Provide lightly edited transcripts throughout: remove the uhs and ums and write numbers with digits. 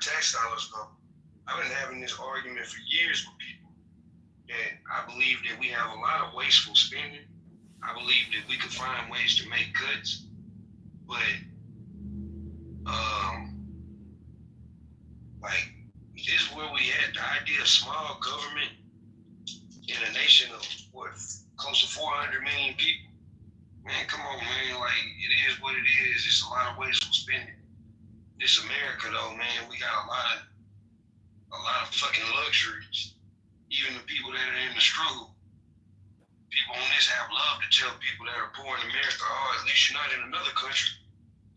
tax dollars go. I've been having this argument for years with people that I believe that we have a lot of wasteful spending. I believe that we could find ways to make cuts, but like this is where we had the idea of small government in a nation of what, close to 400 million people. Man, come on, man. Like, it is what it is. It's a lot of wasteful spending. This America, though, man, we got a lot of fucking luxuries. Even the people that are in the struggle. People on this app love to tell people that are poor in America, oh, at least you're not in another country.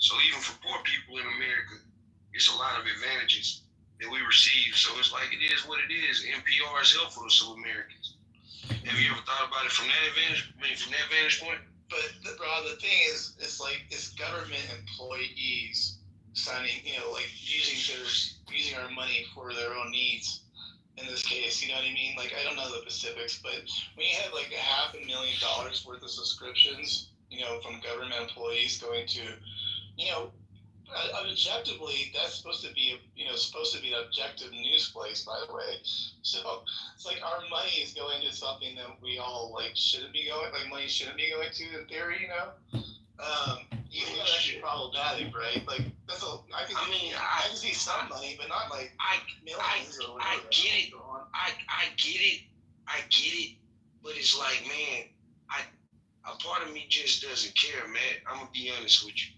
So even for poor people in America, it's a lot of advantages that we receive. So it's like, it is what it is. NPR is helpful to some Americans. Have you ever thought about it from that vantage point? But Rob, the thing is, it's like it's government employees signing, like using our money for their own needs. In this case, you know what I mean? Like, I don't know the specifics, but when you have like $500,000 worth of subscriptions, from government employees going to, objectively, that's supposed to be an objective news place, by the way. So it's like our money is going to something that we all shouldn't be going. Like, money shouldn't be going to, in theory, Even though that's problematic, right? Like, I can see some money, but not like millions or whatever. I get it, but it's like, man, a part of me just doesn't care, man. I'm gonna be honest with you.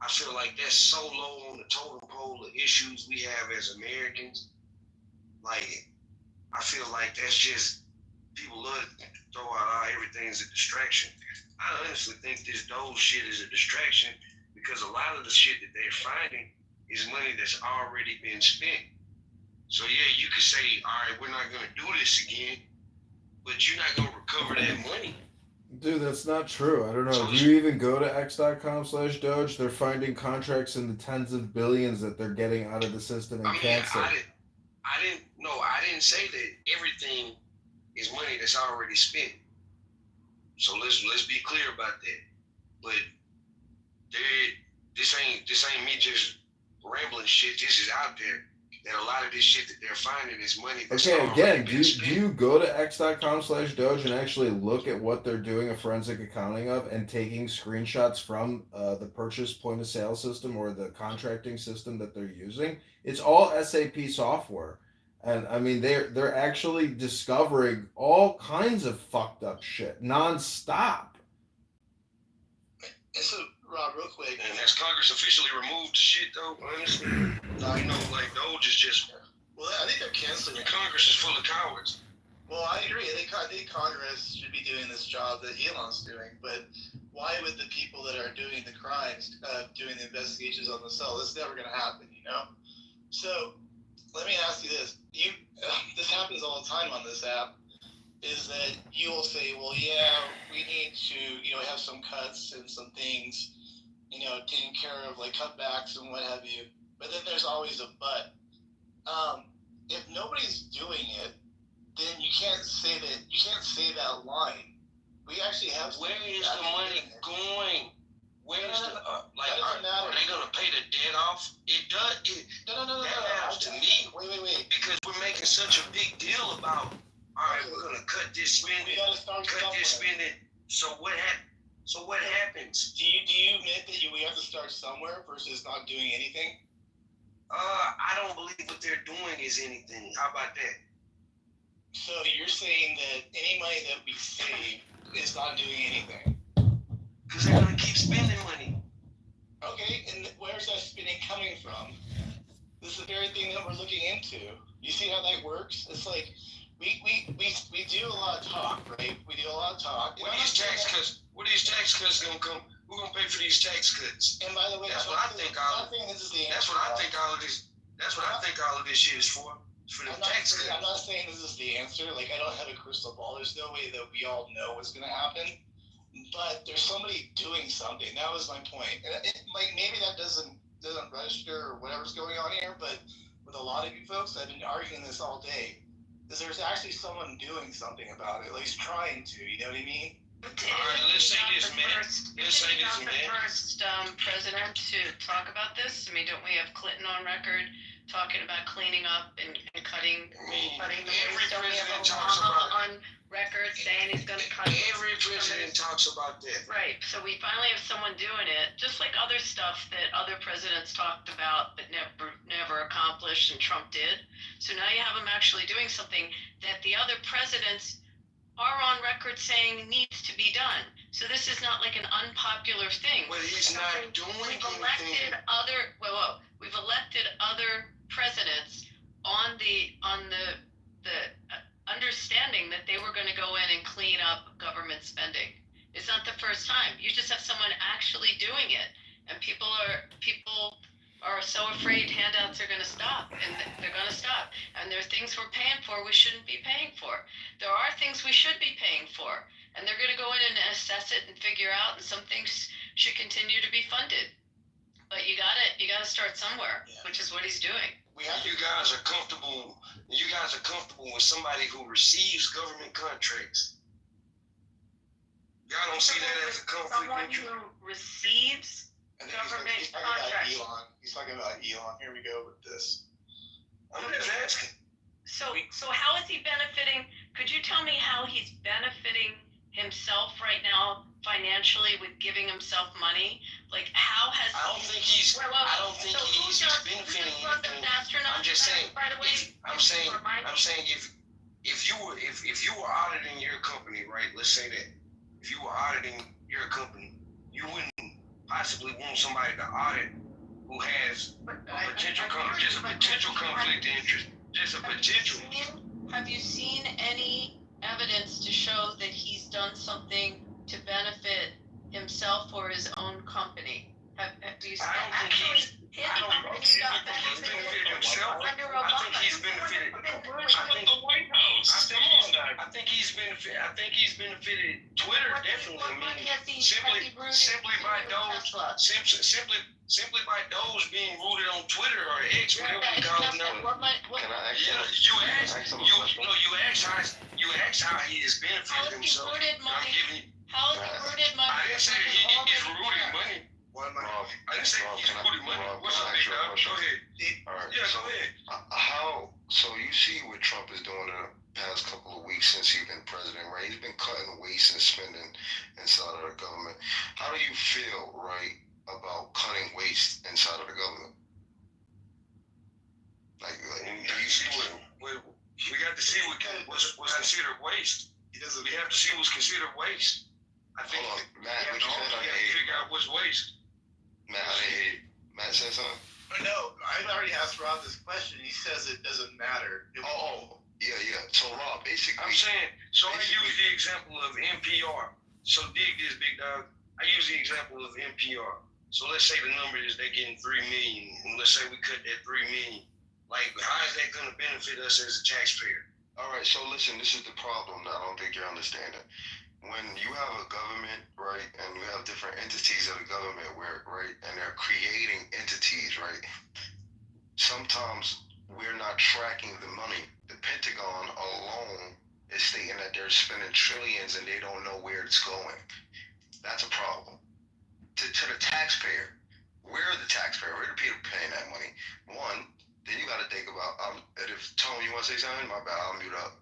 I feel like that's so low on the totem pole of issues we have as Americans. Like, I feel like that's just, people love to throw out everything's a distraction. I honestly think this Doge shit is a distraction because a lot of the shit that they're finding is money that's already been spent. So yeah, you could say, all right, we're not gonna do this again, but you're not gonna recover that money. Dude, that's not true. I don't know. Do you even go to x.com/Doge? They're finding contracts in the tens of billions that they're getting out of the system and canceling. I didn't say that everything is money that's already spent. So let's be clear about that. But this ain't me just rambling shit. This is out there. That a lot of this shit that they're finding is money that's again, do you go to x.com/Doge and actually look at what they're doing a forensic accounting of and taking screenshots from the purchase point of sale system or the contracting system that they're using? It's all SAP software. And I mean, they're actually discovering all kinds of fucked up shit nonstop. And so, Rob, real quick, and has Congress officially removed the shit though? Honestly, Doge is just. Well, I think they're canceling. Congress is full of cowards. Well, I agree. I think Congress should be doing this job that Elon's doing, but why would the people that are doing the crimes, doing the investigations on the cell? This is never going to happen, So, let me ask you this. This happens all the time on this app, is that you will say, well, yeah, we need to, have some cuts and some things, taken care of, like cutbacks and what have you. But then there's always a but. If nobody's doing it, then you can't say that line. We actually have. Where is the money going? Where is the are they gonna pay the debt off? It does. No. That matters to me. Wait. Because we're making such a big deal about. All right, we're gonna cut this spending. This spending. So what happens? Do you admit that we have to start somewhere versus not doing anything? I don't believe what they're doing is anything. How about that? So you're saying that any money that we save is not doing anything? Because they're going to keep spending money. Okay, and where's that spending coming from? This is the very thing that we're looking into. You see how that works? It's like we do a lot of talk, right? We do a lot of talk. Where these tax cuts going to come? Who's going to pay for these tax cuts? And by the way, that's what I think all of this shit is for. It's for the tax cuts. I'm not saying this is the answer. Like, I don't have a crystal ball. There's no way that we all know what's going to happen. But there's somebody doing something. That was my point. And maybe that doesn't register or whatever's going on here, but with a lot of you folks, I've been arguing this all day. Is there's actually someone doing something about it, at least trying to, you know what I mean? let's say this, man. Let's say Is this, he not man. the first president to talk about this? I mean, don't we have Clinton on record talking about cleaning up and cutting the Every waste? Don't we have president talks about Obama on record saying he's going to cut it? Every president talks about that. Right. So we finally have someone doing it, just like other stuff that other presidents talked about but never accomplished, and Trump did. So now you have him actually doing something that the other presidents are on record saying needs to be done. So this is not like an unpopular thing. But he's not doing We've anything. elected we've elected other presidents on the understanding that they were going to go in and clean up government spending. It's not the first time. You just have someone actually doing it, and people are so afraid handouts are going to stop, and they're going to stop. And there are things we're paying for we shouldn't be paying for. There are things we should be paying for, and they're going to go in and assess it and figure out, and some things should continue to be funded. But you gotta start somewhere, which is what he's doing. You guys are comfortable with somebody who receives government contracts. Y'all don't see that as a conflict Someone with you? who receives government He's talking about contracts. Elon. He's talking about Elon. Here we go with this. I'm just asking. So how is he benefiting? Could you tell me how he's benefiting himself right now financially with giving himself money? Like, how has I don't think he's benefiting anything. I'm just saying. I'm saying if you were auditing your company, right? Let's say that if you were auditing your company, you wouldn't possibly want somebody to audit who has a potential conflict of interest. Just a potential. Have you seen any evidence to show that he's done something to benefit himself or his own company? Have you seen? I don't think he's benefited himself. I think he's benefited. I think he's benefited Twitter definitely. I mean, simply by those being rooted on Twitter or X, whatever you call it now. Can I ask You asked how he has benefited himself. I'm giving you. How has he rooted money? I didn't say that he's rooted money. I didn't say he's rooted money. What's up, big dog? Go ahead. All right. Yeah, go ahead. So you see what Trump is doing in the past couple of weeks since he's been president, right? He's been cutting waste and spending inside of the government. How do you feel, right, about cutting waste inside of the government? Do you see what we got to see what's considered waste? We have to see what's considered waste. I think Matt, we have to figure out what's waste. Matt, I didn't hear you. Matt said something? No, I've already asked Rob this question. He says it doesn't matter. Yeah. So Rob, basically, I'm saying, so I use the example of NPR. So dig this, big dog. I use the example of NPR. So let's say the number is they're getting 3 million, and let's say we cut that 3 million. Like, how is that going to benefit us as a taxpayer? all right, so listen, this is the problem that I don't think you're understanding. When you have a government, right, and you have different entities of the government, right, and they're creating entities, right, sometimes we're not tracking the money. The Pentagon alone is stating that they're spending trillions and they don't know where it's going. That's a problem. To the taxpayer, we're the taxpayer, we're the people paying that money. One, then you got to think about, if Tony, you want to say something? My bad, I'll mute up.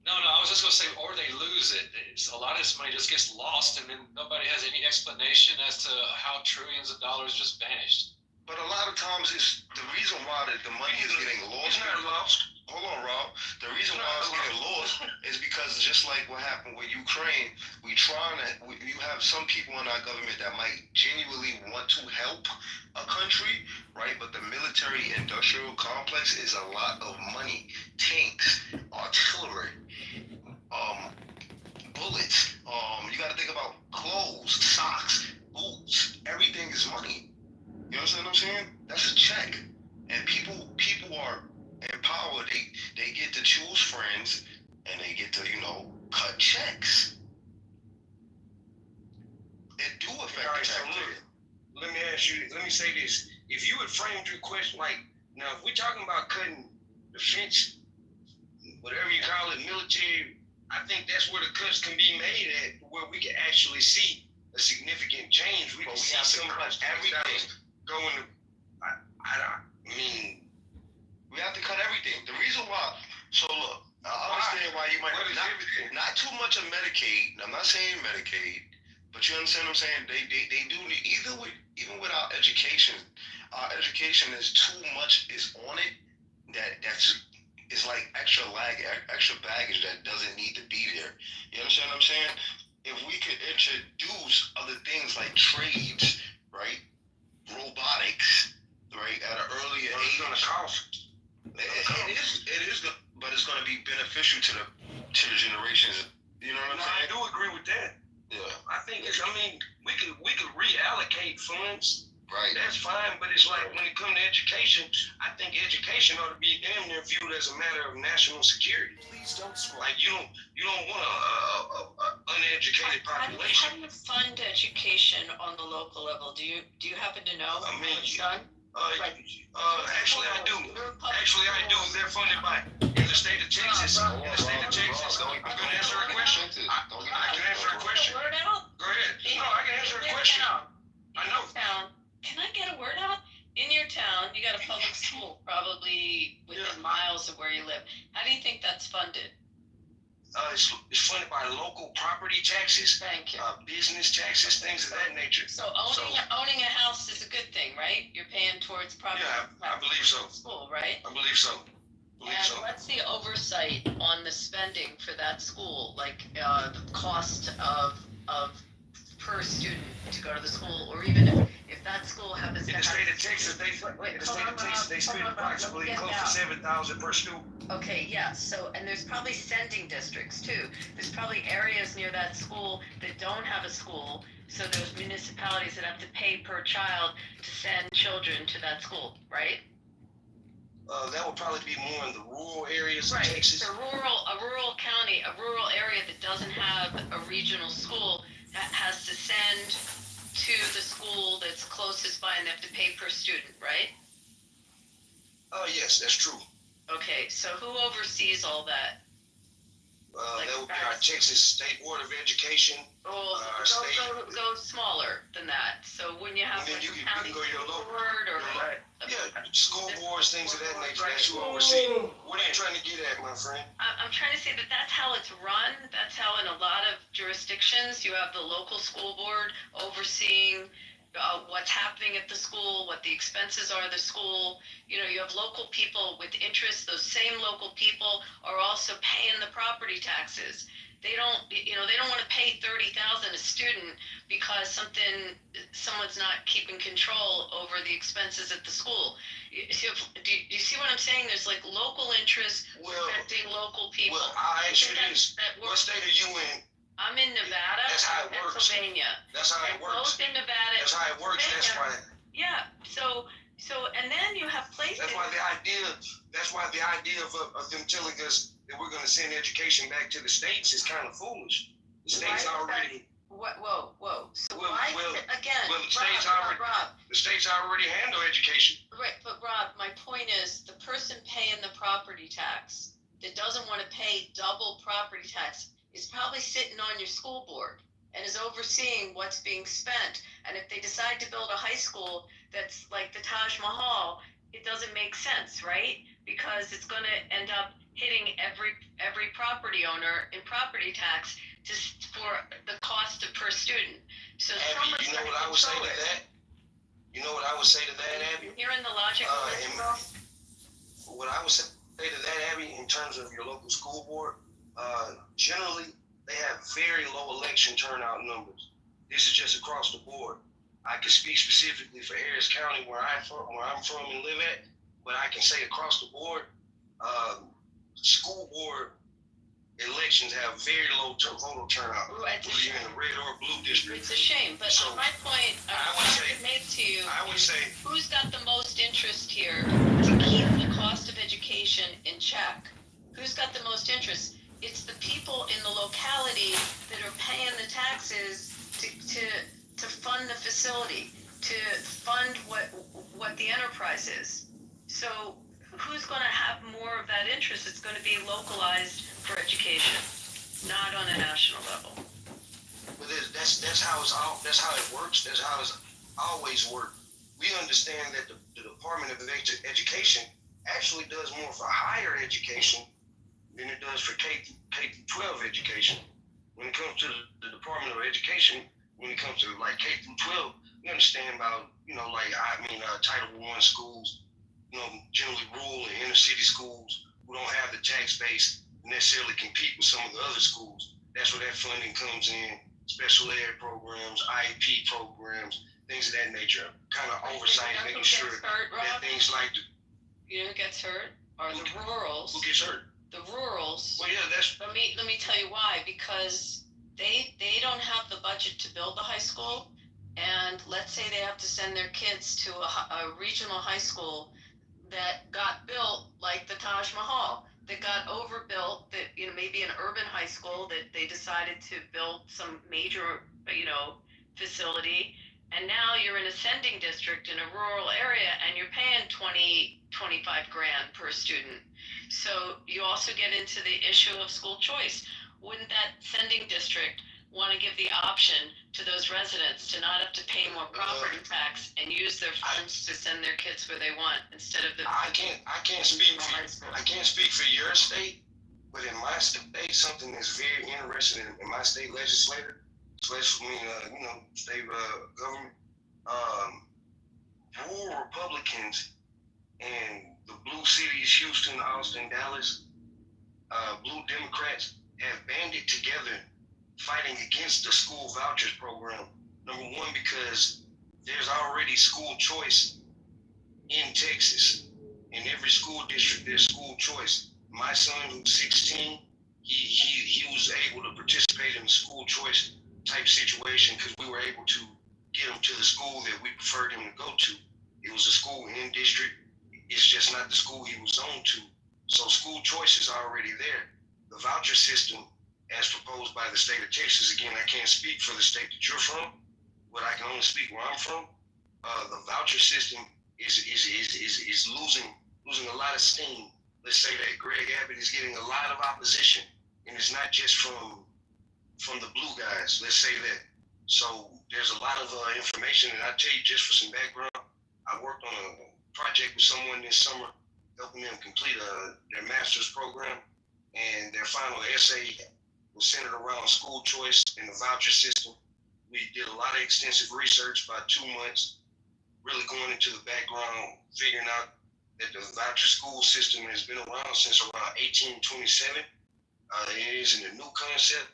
No, I was just going to say, or they lose it. A lot of this money just gets lost, and then nobody has any explanation as to how trillions of dollars just vanished. But a lot of times, it's the reason why the money is getting lost. It's not lost. Hold on, Rob. The reason why it's getting lost is because just like what happened with Ukraine, you have some people in our government that might genuinely want to help a country, right? But the military-industrial complex is a lot of money, tanks, artillery, bullets. You got to think about clothes, socks, boots. Everything is money. You understand what I'm saying? That's a check, and people are empowered. They get to choose friends, and they get to cut checks. It do affect the taxpayer. Let me ask you. Let me say this: if you had framed your question like now, if we're talking about cutting defense, whatever you call it, military I think that's where the cuts can be made at, where we can actually see a significant change. We But can we see have to some of cut those tax everything. dollars going to. I mean, We have to cut everything. The reason why. So look, I understand why you might what is everything? not too much of Medicaid. I'm not saying Medicaid, but you understand what I'm saying. They do need even with our education. Our education is too much is on it that's it's like extra baggage that doesn't need to be there. You understand what I'm saying? If we could introduce other things like trades, right, robotics, right, at an earlier It's age, going to cost. it is, but it's going to be beneficial to the generations. You know what I'm No, I saying? do agree with that. Yeah, I think it's. I mean, we could reallocate funds. right. That's fine, but it's like when it comes to education, I think education ought to be damn near viewed as a matter of national security. Please don't scroll. Like you don't want a uneducated How do population. you fund education on the local level? Do you happen to know I how mean, it's done? Actually, I do. Actually, I do. They're funded by in the state of Texas. In the state of Texas, I'm gonna answer a question. I can answer a question. Word out? Go ahead. No, I can answer a question. I know. Town, can I get a word out? In your town, you got a public school, probably within miles of where you live. How do you think that's funded? It's funded by local property taxes, Thank you. business taxes, things of that nature. So owning a house is a good thing, right? You're paying towards property. Yeah, I believe so. School, right? I believe so. And what's the oversight on the spending for that school? Like the cost of per student to go to the school, or even if that school happens to In have. the state of Texas, they spend approximately close to $7,000 per student. Okay, yeah, so, and there's probably sending districts too. There's probably areas near that school that don't have a school, so there's municipalities that have to pay per child to send children to that school, right? That would probably be more in the rural areas of Right, Texas. so a rural county, a rural area that doesn't have a regional school that has to send to the school that's closest by, and they have to pay per student, right? Yes, that's true. Okay, so who oversees all that? That would be our Texas State Board of Education. Well, go smaller than that. So when you have And then like you a can county go your local- board or School boards, things of that nature. That's who oversee. What are you trying to get at, my friend? I'm trying to say that's how it's run. That's how in a lot of jurisdictions you have the local school board overseeing what's happening at the school, what the expenses are of the school. You know, you have local people with interest. Those same local people are also paying the property taxes. They don't want to pay $30,000 a student because someone's not keeping control over the expenses at the school. Do you see what I'm saying? There's like local interests affecting local people. Well, I ask you this. What state are you in? I'm in Nevada. That's how it works. Pennsylvania. That's how it works. Both in Nevada. That's how it works. That's why. Yeah. So, and then you have places. That's why the idea of them telling us that we're going to send education back to the states is kind of foolish. The states already. Whoa. So Well, again, the states already. Rob. The states already handle education. Right, but Rob, my point is the person paying the property tax that doesn't want to pay double property tax is probably sitting on your school board and is overseeing what's being spent. And if they decide to build a high school that's like the Taj Mahal, it doesn't make sense, right? Because it's going to end up hitting every property owner in property tax just for the cost of per student. So Abby, you know what I would say to that? You know what I would say to that, Abby? Hearing the logic. What I would say to that, Abby, in terms of your local school board, generally they have very low election turnout numbers. This is just across the board. I can speak specifically for Harris County, where I'm from and live at, but I can say across the board, school board elections have very low voter turnout, whether you're in a red or blue district. It's a shame, but So, on my point, I would made to you. I would say, Who's got the most interest here to keep the cost of education in check? Who's got the most interest? It's the people in the locality that are paying the taxes to fund the facility, to fund what the enterprise is. So who's going to have more of that interest? It's going to be localized for education. not on a national level. But that's how it works. That's how it's always worked. We understand that the Department of Education actually does more for higher education than it does for K-12 education. When it comes to the Department of Education, when it comes to like K-12, we understand about Title I schools, generally rural and inner city schools who don't have the tax base to necessarily compete with some of the other schools. That's where that funding comes in. Special ed programs, IEP programs, things of that nature. Kind of oversight, making sure that things like you know who gets hurt are the rurals. Who gets hurt? The rurals. Well, yeah, that's. Let me tell you why. Because they don't have the budget to build the high school, and let's say they have to send their kids to a regional high school that got built like the Taj Mahal, that got overbuilt, that maybe an urban high school that they decided to build some major facility, and now you're in a sending district in a rural area and you're paying 20-25 grand per student. So you also get into the issue of school choice. Wouldn't that sending district want to give the option to those residents to not have to pay more property tax and use their funds to send their kids where they want instead of the? I can't speak for your state, but in my state, something that's very interesting in my state legislature, especially state government, rural Republicans and the blue cities, Houston, Austin, Dallas, blue Democrats have banded together fighting against the school vouchers program. Number one, because there's already school choice in Texas. In every school district, there's school choice. My son, who's 16, he was able to participate in the school choice type situation because we were able to get him to the school that we preferred him to go to. It was a school in district. It's just not the school he was zoned to. So school choice is already there. The voucher system, as proposed by the state of Texas, again, I can't speak for the state that you're from, but I can only speak where I'm from. The voucher system is losing a lot of steam. Let's say that Greg Abbott is getting a lot of opposition, and it's not just from the blue guys. Let's say that. So there's a lot of information, and I'll tell you just for some background. I worked on a project with someone this summer, helping them complete their master's program, and their final essay was centered around school choice and the voucher system. We did a lot of extensive research, about 2 months, really going into the background, figuring out that the voucher school system has been around since around 1827. It isn't a new concept,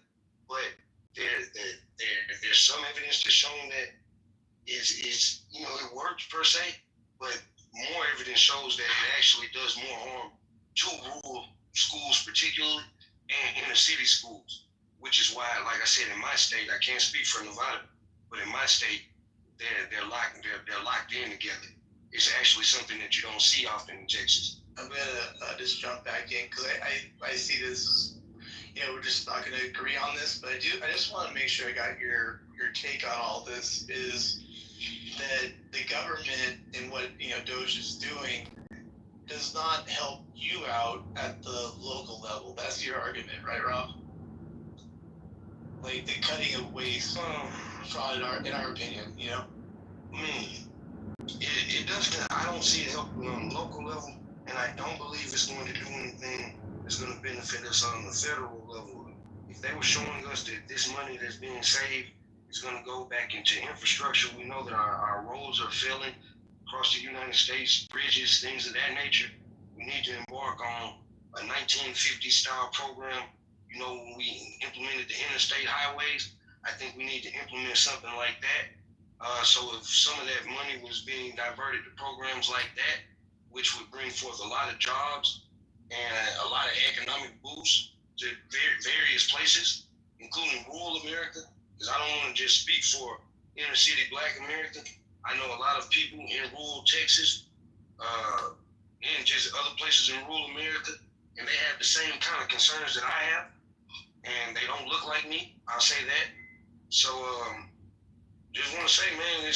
but there's some evidence that's shown that it works per se, but more evidence shows that it actually does more harm to rural schools particularly and inner city schools, which is why, like I said, in my state, I can't speak for Nevada, but in my state, they're locked in together. It's actually something that you don't see often in Texas. I'm gonna just jump back in because I see this as, we're just not gonna agree on this, but I just want to make sure I got your take on all this. Is that the government and what Doge is doing does not help you out at the local level. That's your argument, right, Rob? Like the cutting of waste, in our opinion, It doesn't. I don't see it helping on the local level, and I don't believe it's going to do anything that's going to benefit us on the federal level. If they were showing us that this money that's being saved is going to go back into infrastructure, we know that our roads are failing across the United States, bridges, things of that nature. We need to embark on a 1950s style program. When we implemented the interstate highways, I think we need to implement something like that. So if some of that money was being diverted to programs like that, which would bring forth a lot of jobs and a lot of economic boosts to various places, including rural America, because I don't want to just speak for inner city Black America. I know a lot of people in rural Texas and just other places in rural America, and they have the same kind of concerns that I have, and they don't look like me. I'll say that. So just want to say, man,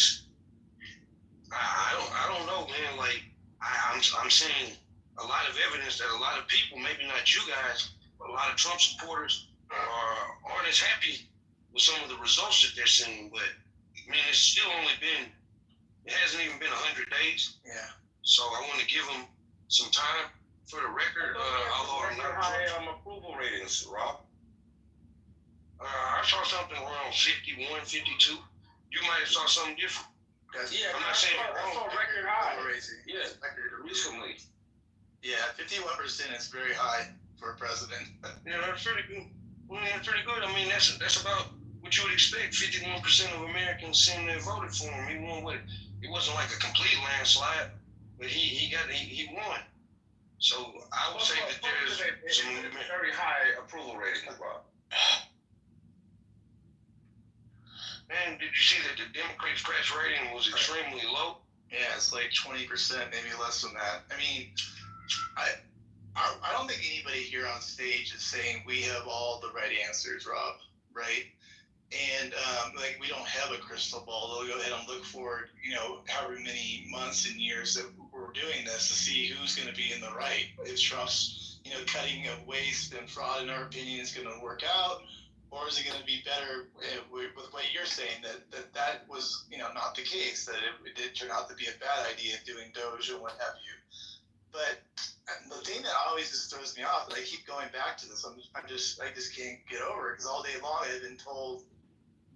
I don't know, man. Like I'm seeing a lot of evidence that a lot of people, maybe not you guys, but a lot of Trump supporters are as happy with some of the results that they're seeing, but man, it's still only been, it hasn't even been 100 days. Yeah. So I want to give them some time for the record, although I'm not high approval ratings, Rob. I saw something around 51, 52. You might have saw something different. Yeah, I'm not saying I wrong. saw record high. Crazy. Yeah, recently. Yeah, 51% is very high for a president. Yeah, that's pretty good. Well, that's pretty good. I mean, that's about what you would expect. 51% of Americans saying they voted for him. He won with, it wasn't like a complete landslide, but he won. So I would say that there's some movement. Very high approval rating, Rob. Man, did you see that the Democrats' rating was extremely low? Yeah, it's like 20%, maybe less than that. I mean, I don't think anybody here on stage is saying we have all the right answers, Rob, right? And like we don't have a crystal ball. They'll go ahead and look forward, however many months and years that we're doing this to see who's going to be in the right. If Trump's, cutting of waste and fraud, in our opinion, is going to work out, or is it going to be better with what you're saying that was, not the case, that it did turn out to be a bad idea doing Doge and what have you. But the thing that always just throws me off, and I keep going back to this, I just can't get over it, because all day long I've been told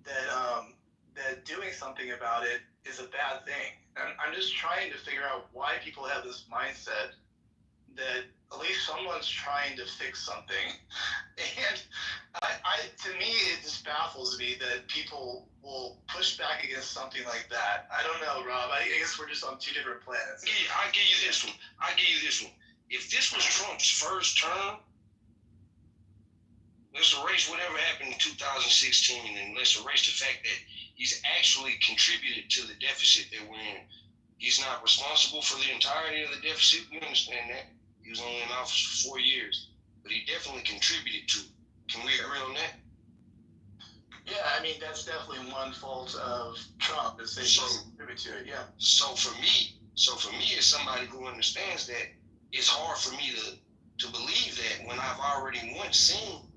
that doing something about it is a bad thing. And I'm just trying to figure out why people have this mindset that at least someone's trying to fix something. And to me, it just baffles me that people will push back against something like that. I don't know, Rob. I guess we're just on two different planets. Yeah, I'll give you this one. If this was Trump's first term, let's erase whatever happened in 2016, and let's erase the fact that he's actually contributed to the deficit that we're in. He's not responsible for the entirety of the deficit. We understand that. He was only in office for 4 years, but he definitely contributed to it. Can we agree on that? Yeah, I mean, that's definitely one fault of Trump, is they contribute to it, yeah. So for me, as somebody who understands that, it's hard for me to believe that when I've already once seen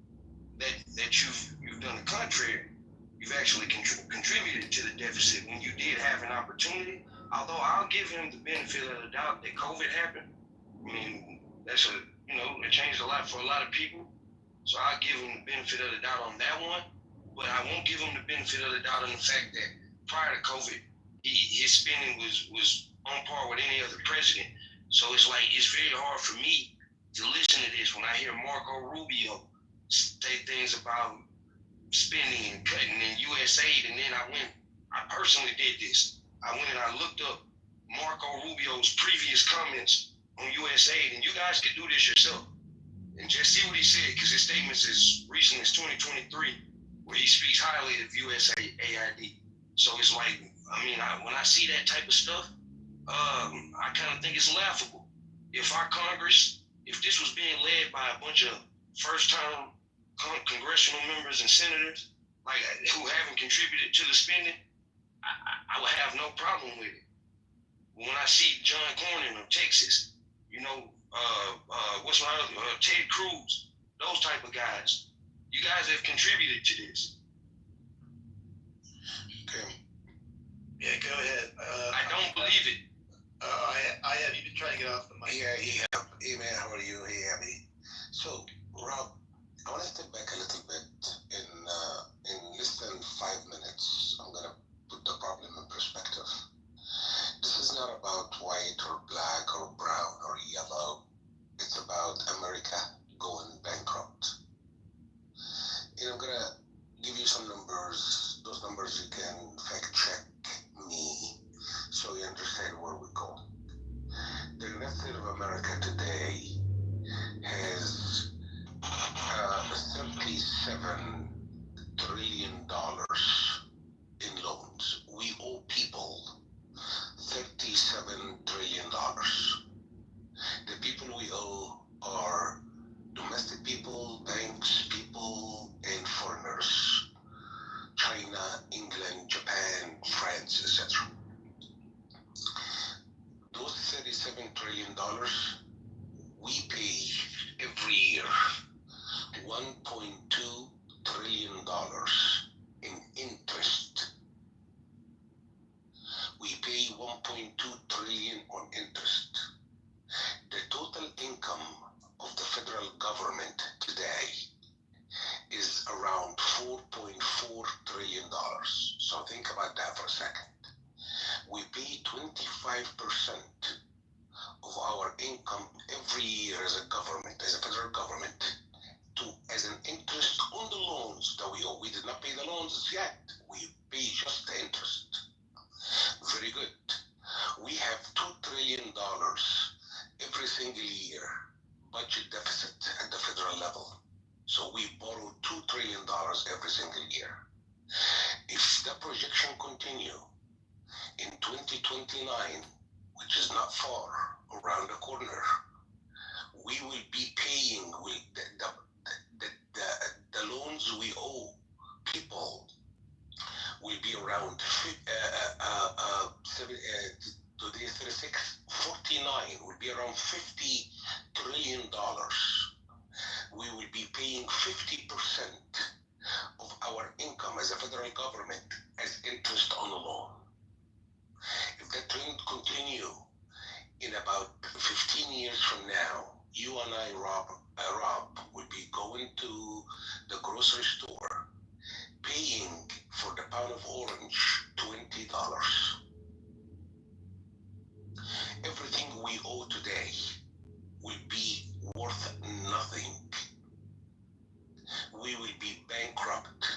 that you've done the contrary. You've actually contributed to the deficit when you did have an opportunity. Although I'll give him the benefit of the doubt that COVID happened. I mean, it changed a lot for a lot of people. So I'll give him the benefit of the doubt on that one. But I won't give him the benefit of the doubt on the fact that prior to COVID, his spending was on par with any other president. So it's very hard for me to listen to this when I hear Marco Rubio say things about spending and cutting in USAID, and then I personally did this. I went and I looked up Marco Rubio's previous comments on USAID, and you guys can do this yourself and just see what he said, because his statements as recent as 2023, where he speaks highly of USAID. So it's when I see that type of stuff, I kind of think it's laughable. If our Congress, if this was being led by a bunch of first-time congressional members and senators who haven't contributed to the spending, I would have no problem with it. When I see John Cornyn of Texas, Ted Cruz, those type of guys, you guys have contributed to this. Okay. Yeah, go ahead. I don't believe it. I have. You've been trying to get off the mic. Yeah. Hey, man, how are you? Hey, Abby. So, Rob, I want to step back a little bit. In less than 5 minutes, I'm going to put the problem in perspective. This is not about white or black or brown or yellow. It's about America going bankrupt. And I'm going to give you some numbers. Those numbers you can fact check me so you understand where we're going. The United States of America today has $37 trillion in loans. We owe people $37 trillion. The people we owe are domestic people, banks, people, and foreigners. China, England, Japan, France, etc. Those $37 trillion, we pay every year $1.2 trillion in interest. We pay 1.2 trillion on interest. The total income of the federal government today is around $4.4 trillion. So think about that for a second. We pay 25% of our income every year as a government, as a federal government, as an interest on the loans that we owe. We did not pay the loans yet. We pay just the interest. Very good. We have $2 trillion every single year budget deficit at the federal level. So we borrow $2 trillion every single year. If the projection continue in 2029, which is not far around the corner, we will be paying the loans we owe people will be around today 36, 49 will be around $50 trillion. We will be paying 50% of our income as a federal government as interest on the loan. If that trend continue in about 15 years from now, you and I, Rob, will be going to the grocery store paying for the pound of orange $20. Everything we owe today will be worth nothing. We will be bankrupt.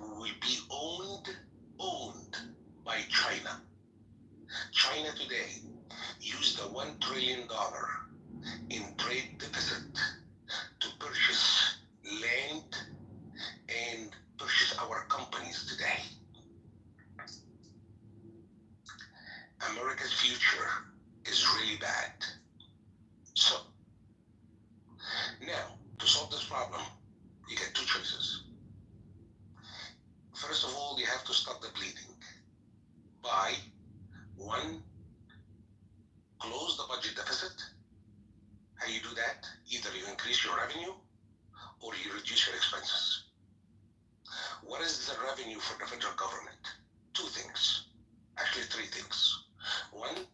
We will be owned by China. China today used the $1 trillion in trade deficit to purchase land and purchase our companies today. America's future is really bad. So, now, to solve this problem, you get two choices. First of all, you have to stop the bleeding by, one, close the budget deficit. How you do that? Either you increase your revenue or you reduce your expenses. What is the revenue for the federal government? Two things, actually three things. One,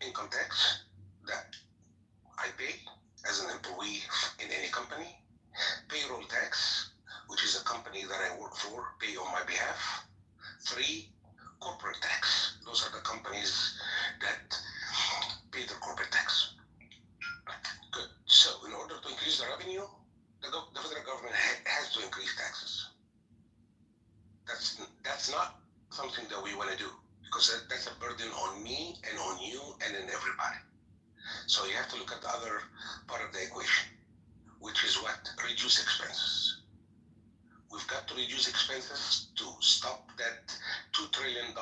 income tax that I pay as an employee in any company. Payroll tax, which is a company that I work for, pay on my behalf. Three, corporate tax. Those are the companies that pay the corporate tax. Good. So in order to increase the revenue, the federal government has to increase taxes. That's not something that we want to do, because that's a burden on me and on you and on everybody. So you have to look at the other part of the equation, which is what? Reduce expenses. We've got to reduce expenses to stop that $2 trillion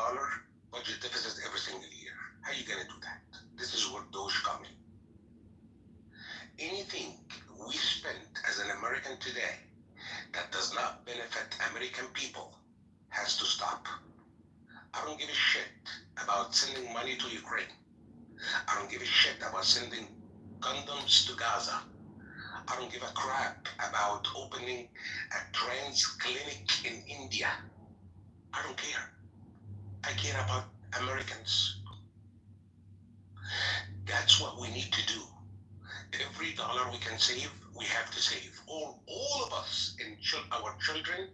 budget deficit every single year. How are you going to do that? This is where Doge comes in. Anything we spend as an American today that does not benefit American people has to stop. I don't give a shit about sending money to Ukraine. I don't give a shit about sending condoms to Gaza. I don't give a crap about opening a trans clinic in India. I don't care. I care about Americans. That's what we need to do. Every dollar we can save, we have to save. All of us and our children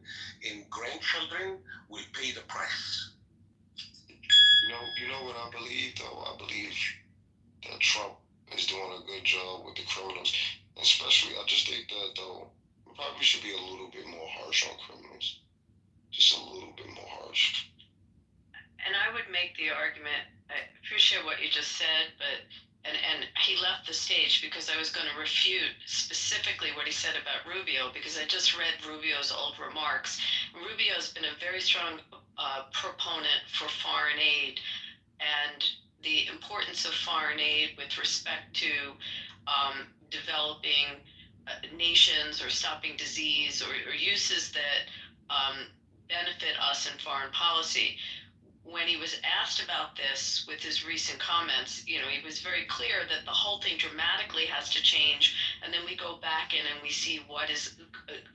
and grandchildren will pay the price. You know what I believe though? I believe that Trump is doing a good job with the criminals. Especially, I just think that though, we probably should be a little bit more harsh on criminals. Just a little bit more harsh. And I would make the argument, I appreciate what you just said, but and he left the stage because I was going to refute specifically what he said about Rubio, because I just read Rubio's old remarks. Rubio's been a very strong proponent for foreign aid and the importance of foreign aid with respect to developing nations or stopping disease or uses that benefit us in foreign policy. When he was asked about this with his recent comments, he was very clear that the whole thing dramatically has to change and then we go back in and we see what is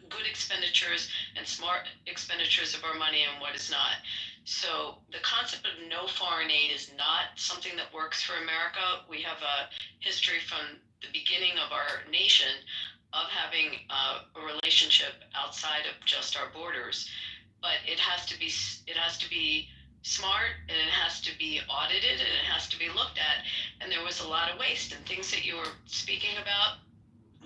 good expenditures and smart expenditures of our money and what is not. So the concept of no foreign aid is not something that works for America. We have a history from the beginning of our nation of having a relationship outside of just our borders, but it has to be smart, and it has to be audited, and it has to be looked at. And there was a lot of waste, and things that you were speaking about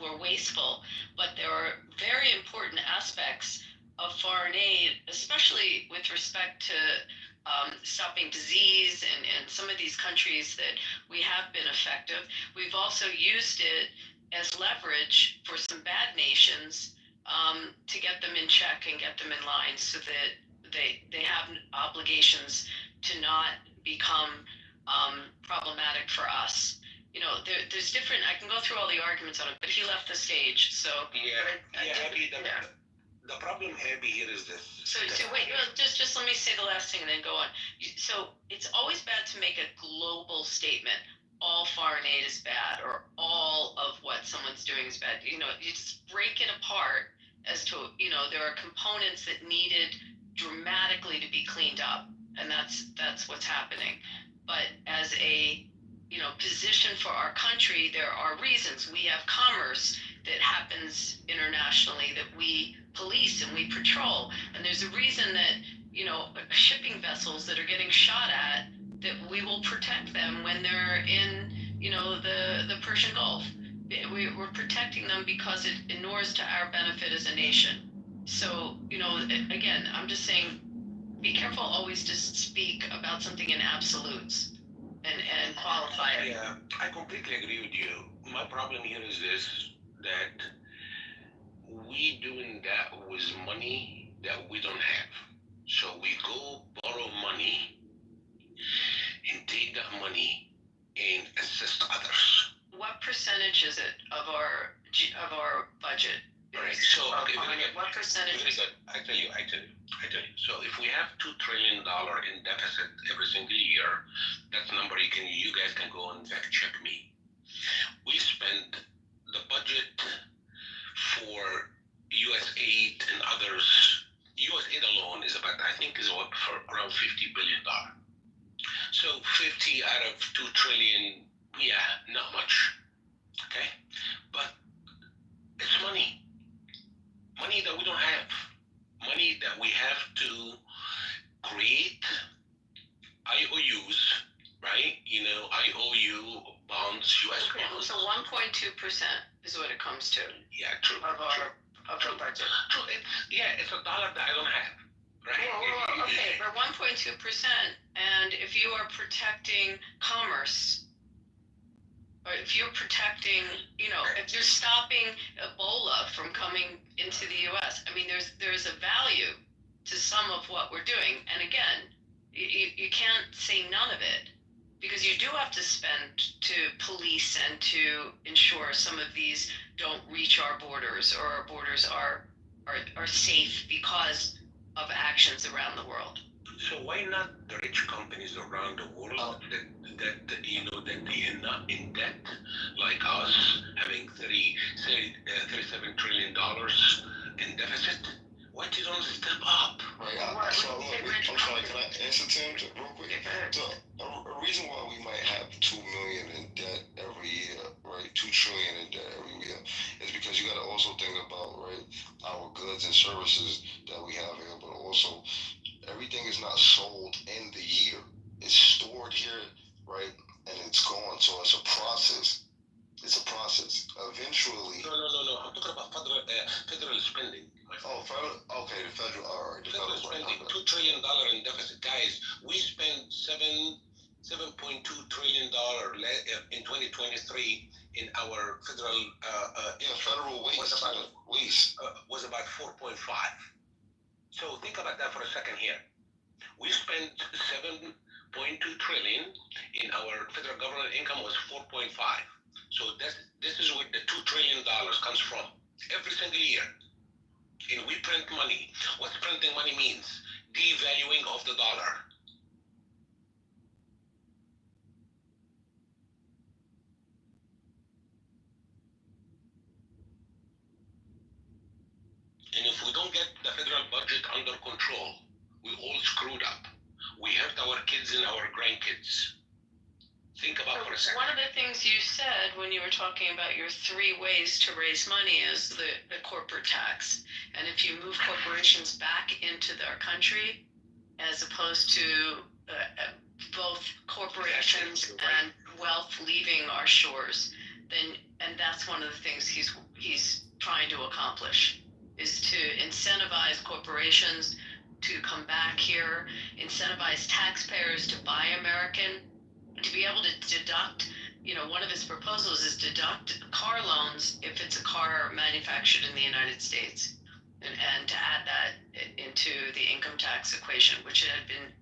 were wasteful, but there are very important aspects of foreign aid, especially with respect to stopping disease and some of these countries that we have been effective. We've also used it as leverage for some bad nations to get them in check and get them in line, so that they have obligations to not become problematic for us. You know, there's different, I can go through all the arguments on it, but he left the stage, so. Abby, the problem, Abby, here is this. So wait, just let me say the last thing and then go on. So it's always bad to make a global statement. All foreign aid is bad, or all of what someone's doing is bad. You know, you just break it apart as to, you know, there are components that needed dramatically to be cleaned up, and that's what's happening. But as a, you know, position for our country, there are reasons. We have commerce that happens internationally that we police and we patrol, and there's a reason that, you know, shipping vessels that are getting shot at, that we will protect them when they're in, you know, the Persian Gulf. We're protecting them because it inures to our benefit as a nation. So, you know, again, I'm just saying, be careful always to speak about something in absolutes and qualify it. Yeah, I completely agree with you. My problem here is this, that we doing that with money that we don't have. So we go borrow money and take that money and assist others. What percentage is it of our budget? Right. So okay, what percentage? Very good. I tell you. So if we have $2 trillion in deficit every single year, that's a number you guys can go and fact check me. We spend the budget for U.S. aid and others. U.S. aid alone is about, I think, is for around $50 billion. So 50 out of 2 trillion, yeah, not much. Okay, but it's money that we don't have, money that we have to create IOUs, right? You know, IOU bonds, U.S. Okay, bonds. so 1.2% is what it comes to. Yeah, true. Of our budget. True. It's a dollar that I don't have, right? Well, okay, but 1.2%, and if you are protecting commerce, or if you're protecting, you know, if you're stopping Ebola from coming into the U.S., I mean, there's a value to some of what we're doing. And again, you can't say none of it, because you do have to spend to police and to ensure some of these don't reach our borders, or our borders are safe because of actions around the world. So why not the rich companies around the world that you know, that they are not in debt like us, having $37 trillion in deficit? Why they don't step up? Right. I'm sorry, can I answer Tim real quick? So a reason why we might have $2 million in debt every year, right? $2 trillion in debt every year, is because you got to also think about, right, our goods and services that we have here, but also everything is not sold in the year. It's stored here, right, and it's gone. So it's a process. Eventually. No. I'm talking about federal spending. Oh, federal. Okay, the federal. All right, the federal spending. $2 trillion in deficit, guys. We spent $7.2 trillion in 2023 in our federal. Federal waste. Was about 4.5. So think about that for a second here. We spent 7.2 trillion in our federal government income was 4.5. So this is where the $2 trillion comes from every single year. And we print money. What printing money means? Devaluing of the dollar. the federal budget under control. We all screwed up. We hurt our kids and our grandkids. Think about for a second. One of the things you said when you were talking about your 3 ways to raise money is the corporate tax. And if you move corporations back into our country, as opposed to both corporations and wealth leaving our shores, then, and that's one of the things he's trying to accomplish, is to incentivize corporations to come back here, incentivize taxpayers to buy American, to be able to deduct, one of his proposals is deduct car loans if it's a car manufactured in the United States, and to add that into the income tax equation, which had been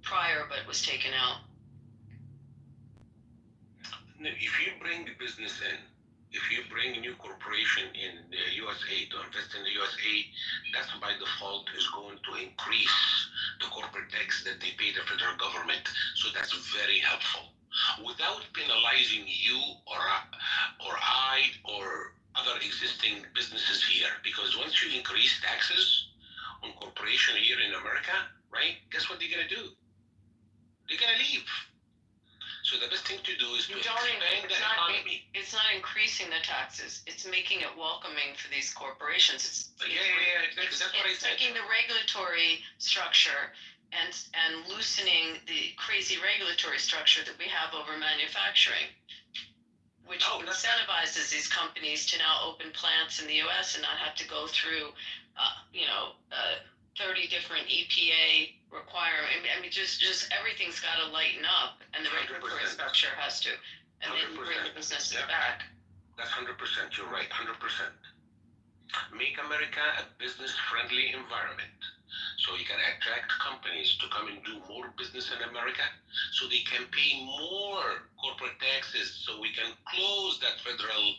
prior but was taken out. If you bring business in, if you bring new corporation in the USA to invest in the USA, that's by default is going to increase the corporate tax that they pay the federal government. So that's very helpful. Without penalizing you or I or other existing businesses here, because once you increase taxes on corporation here in America, right? Guess what they're gonna do? They're gonna leave. So the best thing to do is to expand the economy. It's not increasing the taxes. It's making it welcoming for these corporations. That's what I said. It's taking the regulatory structure and loosening the crazy regulatory structure that we have over manufacturing, which incentivizes these companies to now open plants in the U.S. and not have to go through, 30 different EPA requirements. I mean, just everything's got to lighten up, and the regulatory 100%. Structure has to, and then you bring the businesses back. That's 100%. You're right, 100%. Make America a business-friendly environment, so you can attract companies to come and do more business in America, so they can pay more corporate taxes, so we can close that federal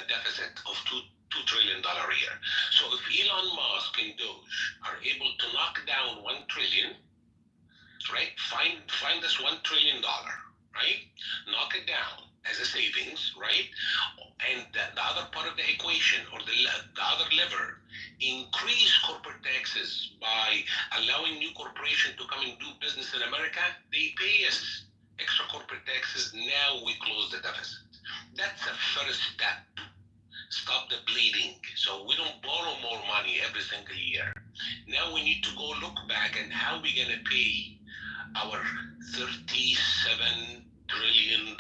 deficit of $2 trillion a year. So if Elon Musk and Doge are able to knock down $1 trillion, right? Find us $1 trillion, right? Knock it down as a savings, right? And the other part of the equation, or the other lever, increase corporate taxes by allowing new corporations to come and do business in America. They pay us extra corporate taxes. Now we close the deficit. That's a first step. Stop the bleeding, so we don't borrow more money every single year. Now we need to go look back and how we're gonna pay our $37 trillion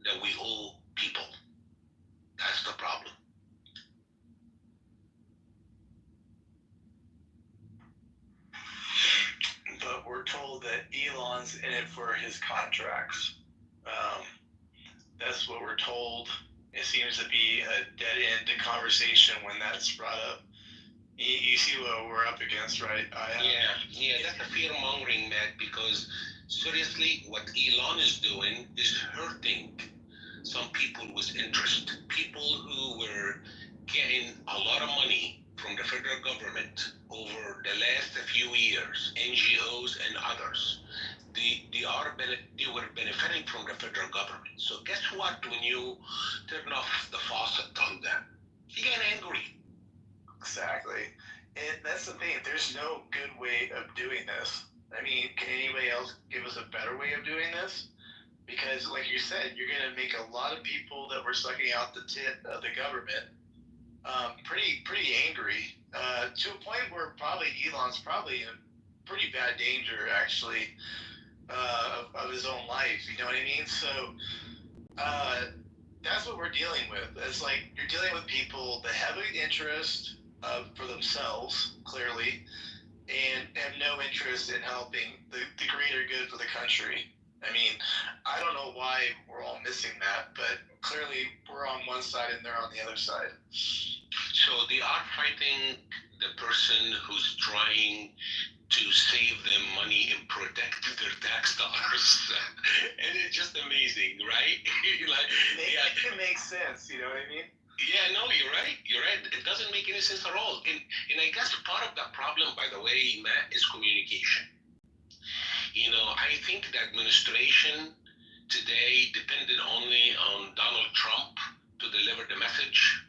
that we owe people. That's the problem. But we're told that Elon's in it for his contracts. That's what we're told. It seems to be a dead-end conversation when that's brought up. You see what we're up against, right? Yeah, that's a fear-mongering, Matt, because seriously, what Elon is doing is hurting some people with interest. People who were getting a lot of money from the federal government over the last few years, NGOs and others. They were benefiting from the federal government. So guess what? When you turn off the faucet on them, you get angry. Exactly. And that's the thing. There's no good way of doing this. I mean, can anybody else give us a better way of doing this? Because, like you said, you're going to make a lot of people that were sucking out the tit of the government pretty angry, to a point where probably Elon's probably in pretty bad danger, actually, of his own life. You know what I mean? So that's what we're dealing with. It's like you're dealing with people that have an interest for themselves, clearly, and have no interest in helping the greater good for the country. I mean, I don't know why we're all missing that, but clearly we're on one side and they're on the other side. So they are fighting the person who's trying to save them money and protect their tax dollars. And it's just amazing, right? It can make sense, you know what I mean? Yeah, no, you're right. It doesn't make any sense at all. And I guess part of the problem, by the way, Matt, is communication. I think the administration today depended only on Donald Trump to deliver the message.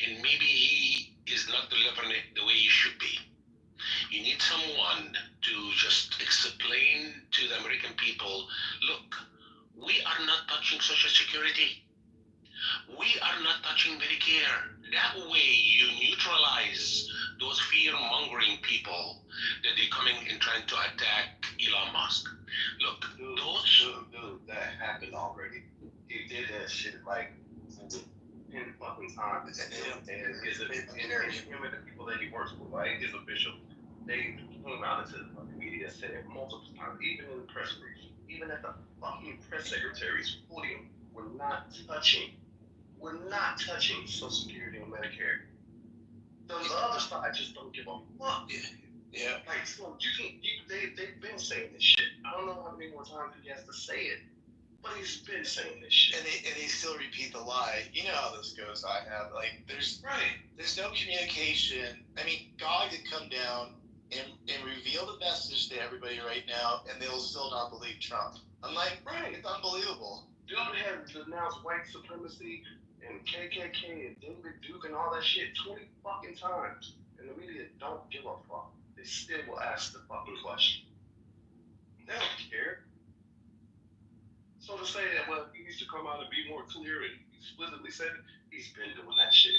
And maybe he is not delivering it the way it should be. You need someone to just explain to the American people, look, we are not touching Social Security. We are not touching Medicare. That way you neutralize those fear-mongering people that they're coming and trying to attack Elon Musk. Look, Dude, that happened already. He did that shit like 10 fucking times. And him and the people that he works with, like his official, they came out into the fucking media, said it multiple times, even in the press brief, even at the fucking press secretary's podium, we're not touching Social Security and Medicare. The other side just don't give a fuck. Yeah. Like, so they've been saying this shit. I don't know how many more times he has to say it, but he's been saying this shit. And they still repeat the lie. You know how this goes. There's no communication. I mean, God could come down and reveal the message to everybody right now, and they'll still not believe Trump. I'm like, it's unbelievable. Dude had denounced white supremacy and KKK and David Duke and all that shit 20 fucking times, and the media don't give a fuck. They still will ask the fucking question. They don't care. So to say that, well, he needs to come out and be more clear and explicitly say it, he's been doing that shit.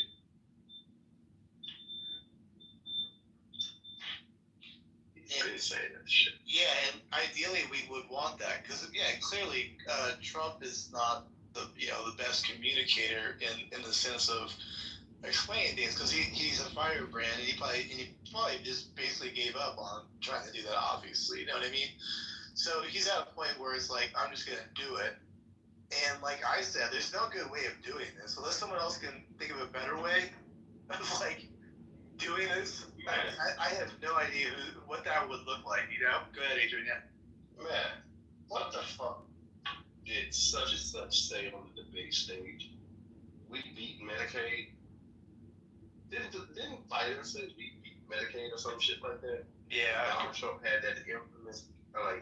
He's been saying that shit. Yeah, and ideally we would want that because clearly Trump is not the best communicator in the sense of explaining things because he's a firebrand and he probably just basically gave up on trying to do that. Obviously, you know what I mean. So he's at a point where it's like, I'm just gonna do it. And like I said, there's no good way of doing this unless someone else can think of a better way of like doing this. I have no idea what that would look like, you know? Go ahead, Adrian. Yeah. Man, what the fuck did such and such say on the debate stage? We beat Medicaid. Didn't Biden say we beat Medicaid or some shit like that? Yeah. Donald Trump had that infamous,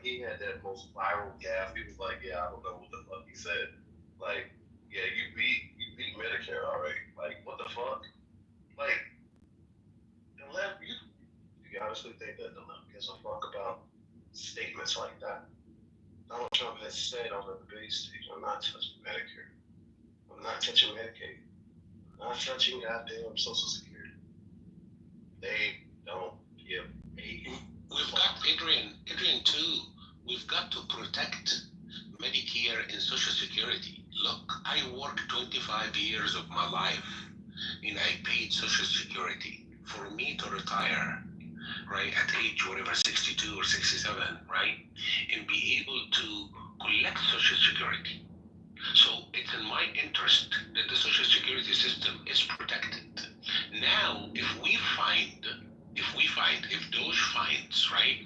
he had that most viral gaffe. He was like, yeah, I don't know what the fuck he said. Like, yeah, you beat Medicare already. Like, what the fuck? Like, the left, you honestly think that the left gives a fuck about statements like that? Donald Trump has said on the debate stage, I'm not touching Medicare. I'm not touching Medicaid. I'm not touching goddamn Social Security. They don't give a... We've got, Adrian too, we've got to protect Medicare and Social Security. Look, I worked 25 years of my life and I paid Social Security. For me to retire, right, at age whatever, 62 or 67, right, and be able to collect Social Security. So it's in my interest that the Social Security system is protected. Now, if those fines, right,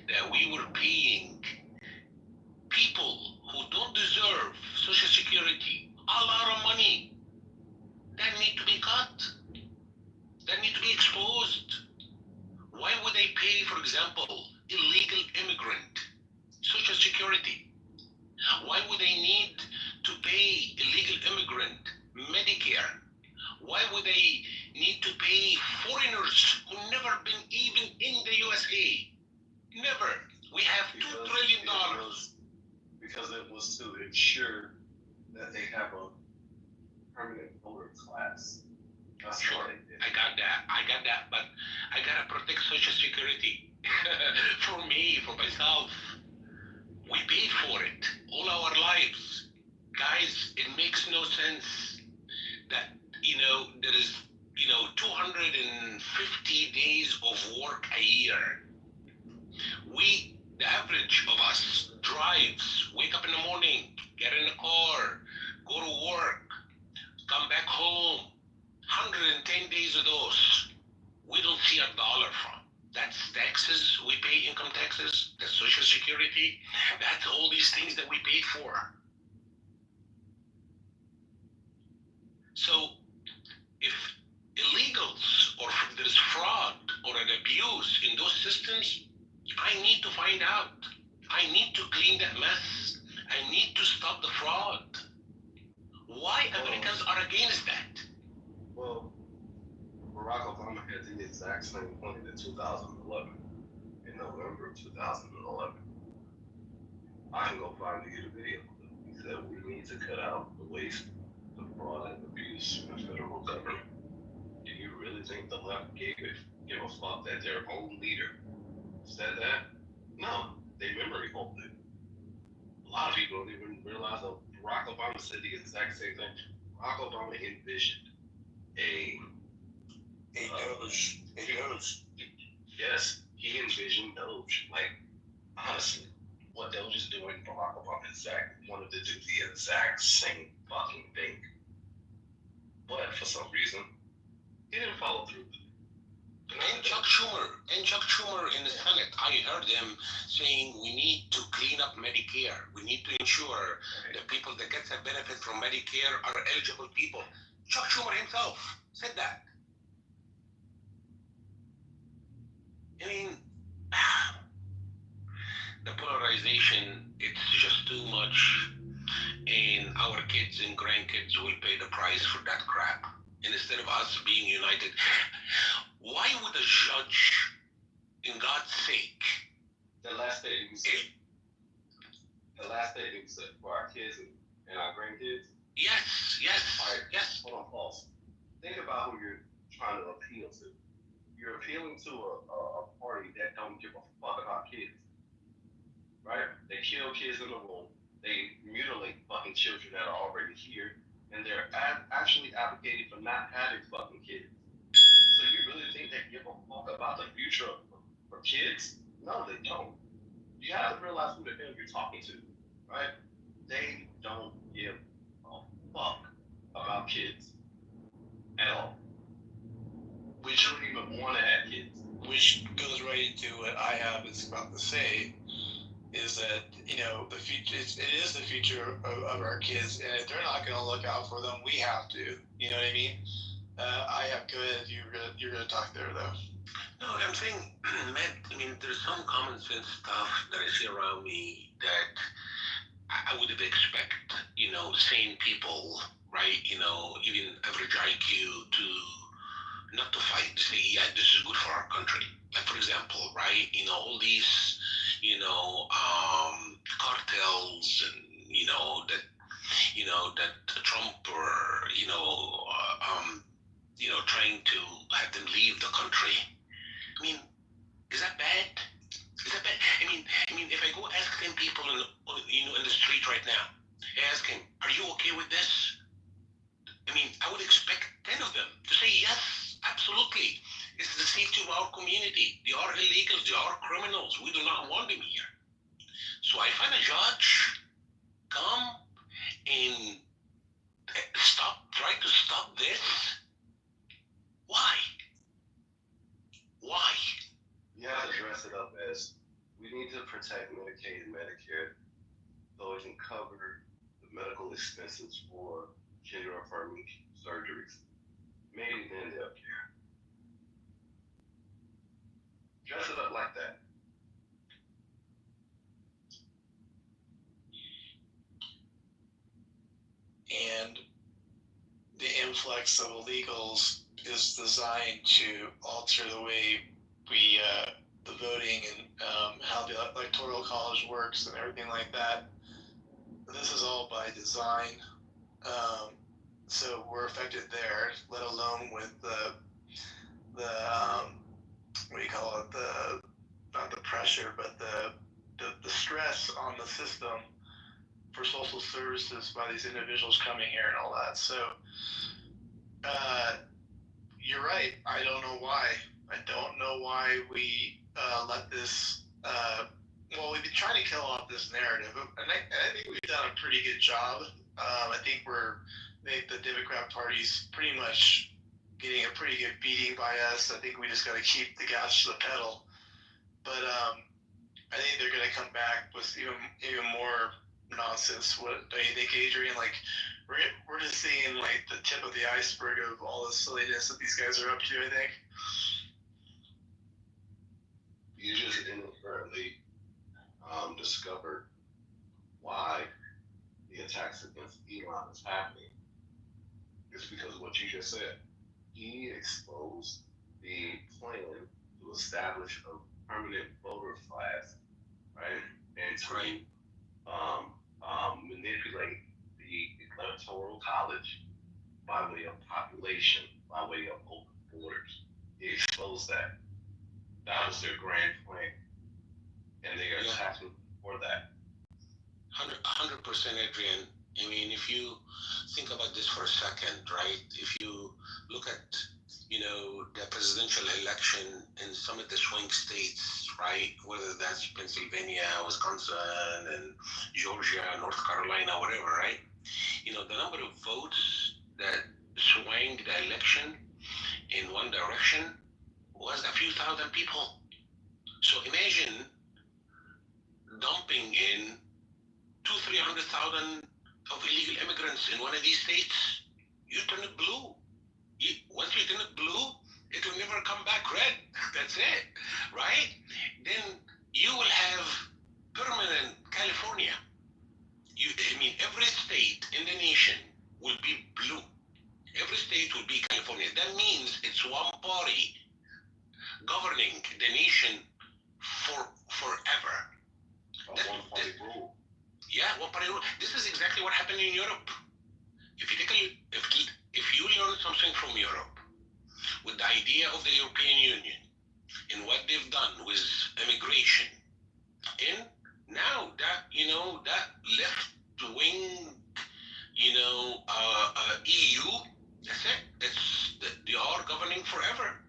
that we were paying people who don't deserve Social Security a lot of money, that need to be cut. That need to be exposed. Why would they pay, for example, illegal immigrant Social Security? Why would they need to pay illegal immigrant Medicare? Why would they need to pay foreigners who never been even in the USA? Never. We have $2 trillion. Because it was to ensure that they have a permanent voter class. That's Sure, I got that, but I gotta protect Social Security for me, for myself. We paid for it all our lives. Guys, it makes no sense that, there is, 250 days of work a year. The average of us drives, wake up in the morning, get in the car, go to work, come back home. 110 days of those, we don't see a dollar from. That's taxes, we pay income taxes, that's Social Security, that's all these things that we paid for. So, if illegals or if there's fraud or an abuse in those systems, I need to find out. I need to clean that mess. I need to stop the fraud. Why Americans are against that? Well, Barack Obama had the exact same point in 2011, in November of 2011. I can go find you the video. He said we need to cut out the waste, the fraud, and abuse in the federal government. Do you really think the left give a fuck that their own leader said that? No, they memory hold it. A lot of people don't even realize that Barack Obama said the exact same thing. Barack Obama envisioned a Doge. Yes, he envisioned Doge. Like, honestly, what Doge is doing, Barack Obama wanted to do the exact same fucking thing. But for some reason, he didn't follow through. And Chuck Schumer in the Senate, I heard him saying we need to clean up Medicare. We need to ensure that people that get the benefit from Medicare are eligible people. Chuck Schumer himself said that. I mean, the polarization, it's just too much, and our kids and grandkids will pay the price for that crap. And instead of us being united, why would a judge, in God's sake, The last statement you said for our kids and our grandkids. yes, All right, yes. hold on, pause. Think about who you're trying to appeal to. You're appealing to a party that don't give a fuck about kids, right? They kill kids in the womb. They mutilate fucking children that are already here, and they're actually advocating for not having fucking kids. So you really think they give a fuck about the future for kids? No, they don't. You have to realize who the hell you're talking to, right? They don't give a fuck about kids at all. We shouldn't even want to have kids. Which goes right into what I have is about to say, is that, you know, the future, it is the future of our kids, and if they're not going to look out for them, we have to. You know what I mean? Go ahead. You're gonna talk there though. No, I'm saying, man, I mean, there's some common sense stuff that I see around me that I would have expected, you know, sane people, right, you know, even average IQ to not to fight, to say, yeah, this is good for our country. Like, for example, right, you know, all these, you know, cartels and, you know, that Trump or, trying to have them leave the country. I mean, is that bad? Is that bad? I mean, if I go ask 10 people in the street right now, I ask him, are you okay with this? I mean, I would expect 10 of them to say yes, absolutely. It's the safety of our community. They are illegals, they are criminals. We do not want them here. So I find a judge, come and try to stop this. Why? Why? You have to dress it up as we need to protect Medicaid and Medicare so it can cover the medical expenses for gender affirming surgeries. Maybe then they'll care. Dress it up like that. And the influx of illegals is designed to alter the way we the voting and how the electoral college works and everything like that. This is all by design, so we're affected there. Let alone with the what do you call it? Not the pressure, but the stress on the system for social services by these individuals coming here and all that. So you're right. I don't know why. I don't know why we let this. We've been trying to kill off this narrative, and I think we've done a pretty good job. I think the Democrat Party's pretty much getting a pretty good beating by us. I think we just got to keep the gas to the pedal. But I think they're going to come back with even more nonsense. What do you think, Adrian? Like, we're just seeing like the tip of the iceberg of all the silliness that these guys are up to, I think. You just inadvertently discovered why the attacks against Elon is happening. It's because of what you just said. he exposed the plan to establish a permanent voter class, right, and to manipulate the electoral college by way of population, by way of open borders. He exposed that. That was their grand plan, and they are attacking for that. 100%, Adrian. I mean, if you think about this for a second, right? If you look at, the presidential election in some of the swing states, right? Whether that's Pennsylvania, Wisconsin, and Georgia, North Carolina, whatever, right? The number of votes that swung the election in one direction was a few thousand people. So imagine dumping in 200,000-300,000 of illegal immigrants in one of these states. You turn it blue. Once you turn it blue, it will never come back red. That's it, right? Then you will have permanent California. Every state in the nation will be blue. Every state will be California. That means it's one party governing the nation forever. One party rule. Yeah, one party rule. This is exactly what happened in Europe. If you learn something from Europe with the idea of the European Union and what they've done with immigration, and now that that left wing, EU, that's it. They are governing forever,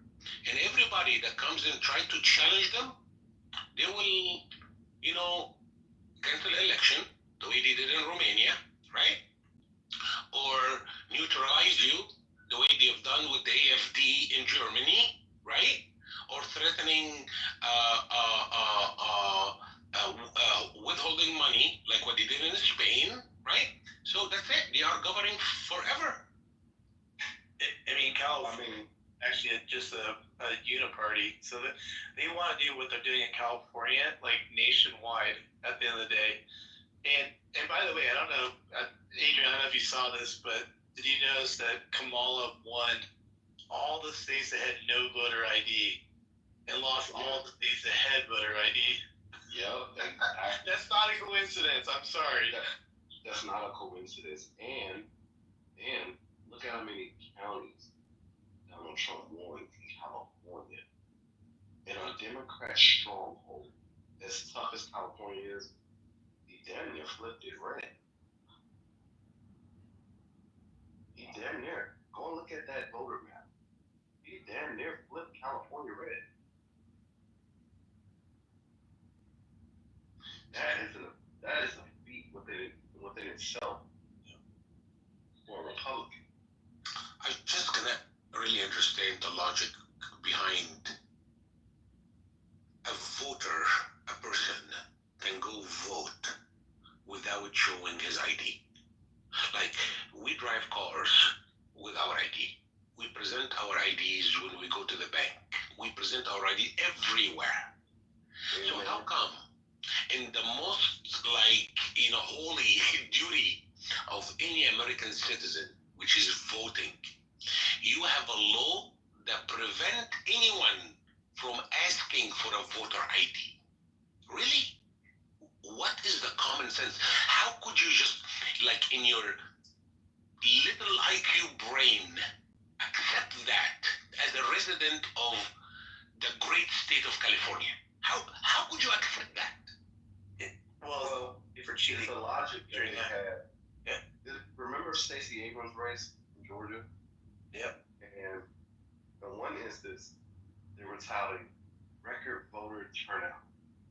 and everybody that comes and try to challenge them, they will, cancel election the way they did in Romania, right? Or neutralize you the way they've done with the AfD in Germany, right? Or threatening withholding money like what they did in Spain, right? So that's it. They are governing forever. California, actually, just a uniparty. So that they want to do what they're doing in California, like nationwide at the end of the day. And by the way, I don't know, Adrian, I don't know if you saw this, but did you notice that Kamala won all the states that had no voter ID and lost all the states that had voter ID? Yep. That's not a coincidence. I'm sorry. That's not a coincidence. And look at how many counties Donald Trump won in California. In a Democrat stronghold, as tough as California is, he damn near flipped it red. He damn near. Go and look at that voter map. He damn near flipped California red. That is a feat within itself for a Republican. I just cannot really understand the logic behind a voter, a person can go vote without showing his ID. Like, we drive cars with our ID. We present our IDs when we go to the bank. We present our ID everywhere. So how come in the most holy duty of any American citizen, which is voting, you have a law that prevent anyone from asking for a voter ID? Really? What is the common sense? How could you just, in your little IQ brain, accept that as a resident of the great state of California? How could you accept that? Well, for cheating. It's the logic that they had. Yeah. Remember Stacey Abrams' race in Georgia? Yep. And in one instance, they were touting record voter turnout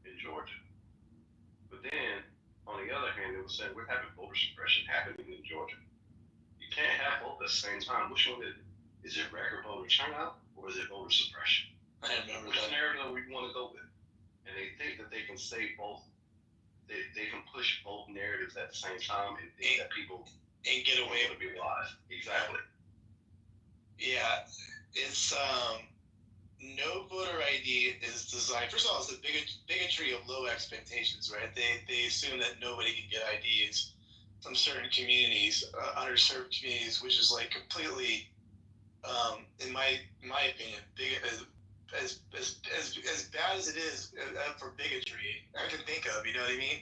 in Georgia. But then, on the other hand, they were saying we're having voter suppression happening in Georgia. You can't have both at the same time. Which one is it? Is it record voter turnout or is it voter suppression? I remember Which that. narrative we want to go with? And they think that they can say both. They can push both narratives at the same time and think that people And get away to be wise. Exactly. Yeah, it's no voter ID is designed. First of all, it's the bigotry of low expectations, right? They assume that nobody can get IDs from certain communities, underserved communities, which is completely in my opinion, as bad as it is for bigotry I can think of. You know what I mean?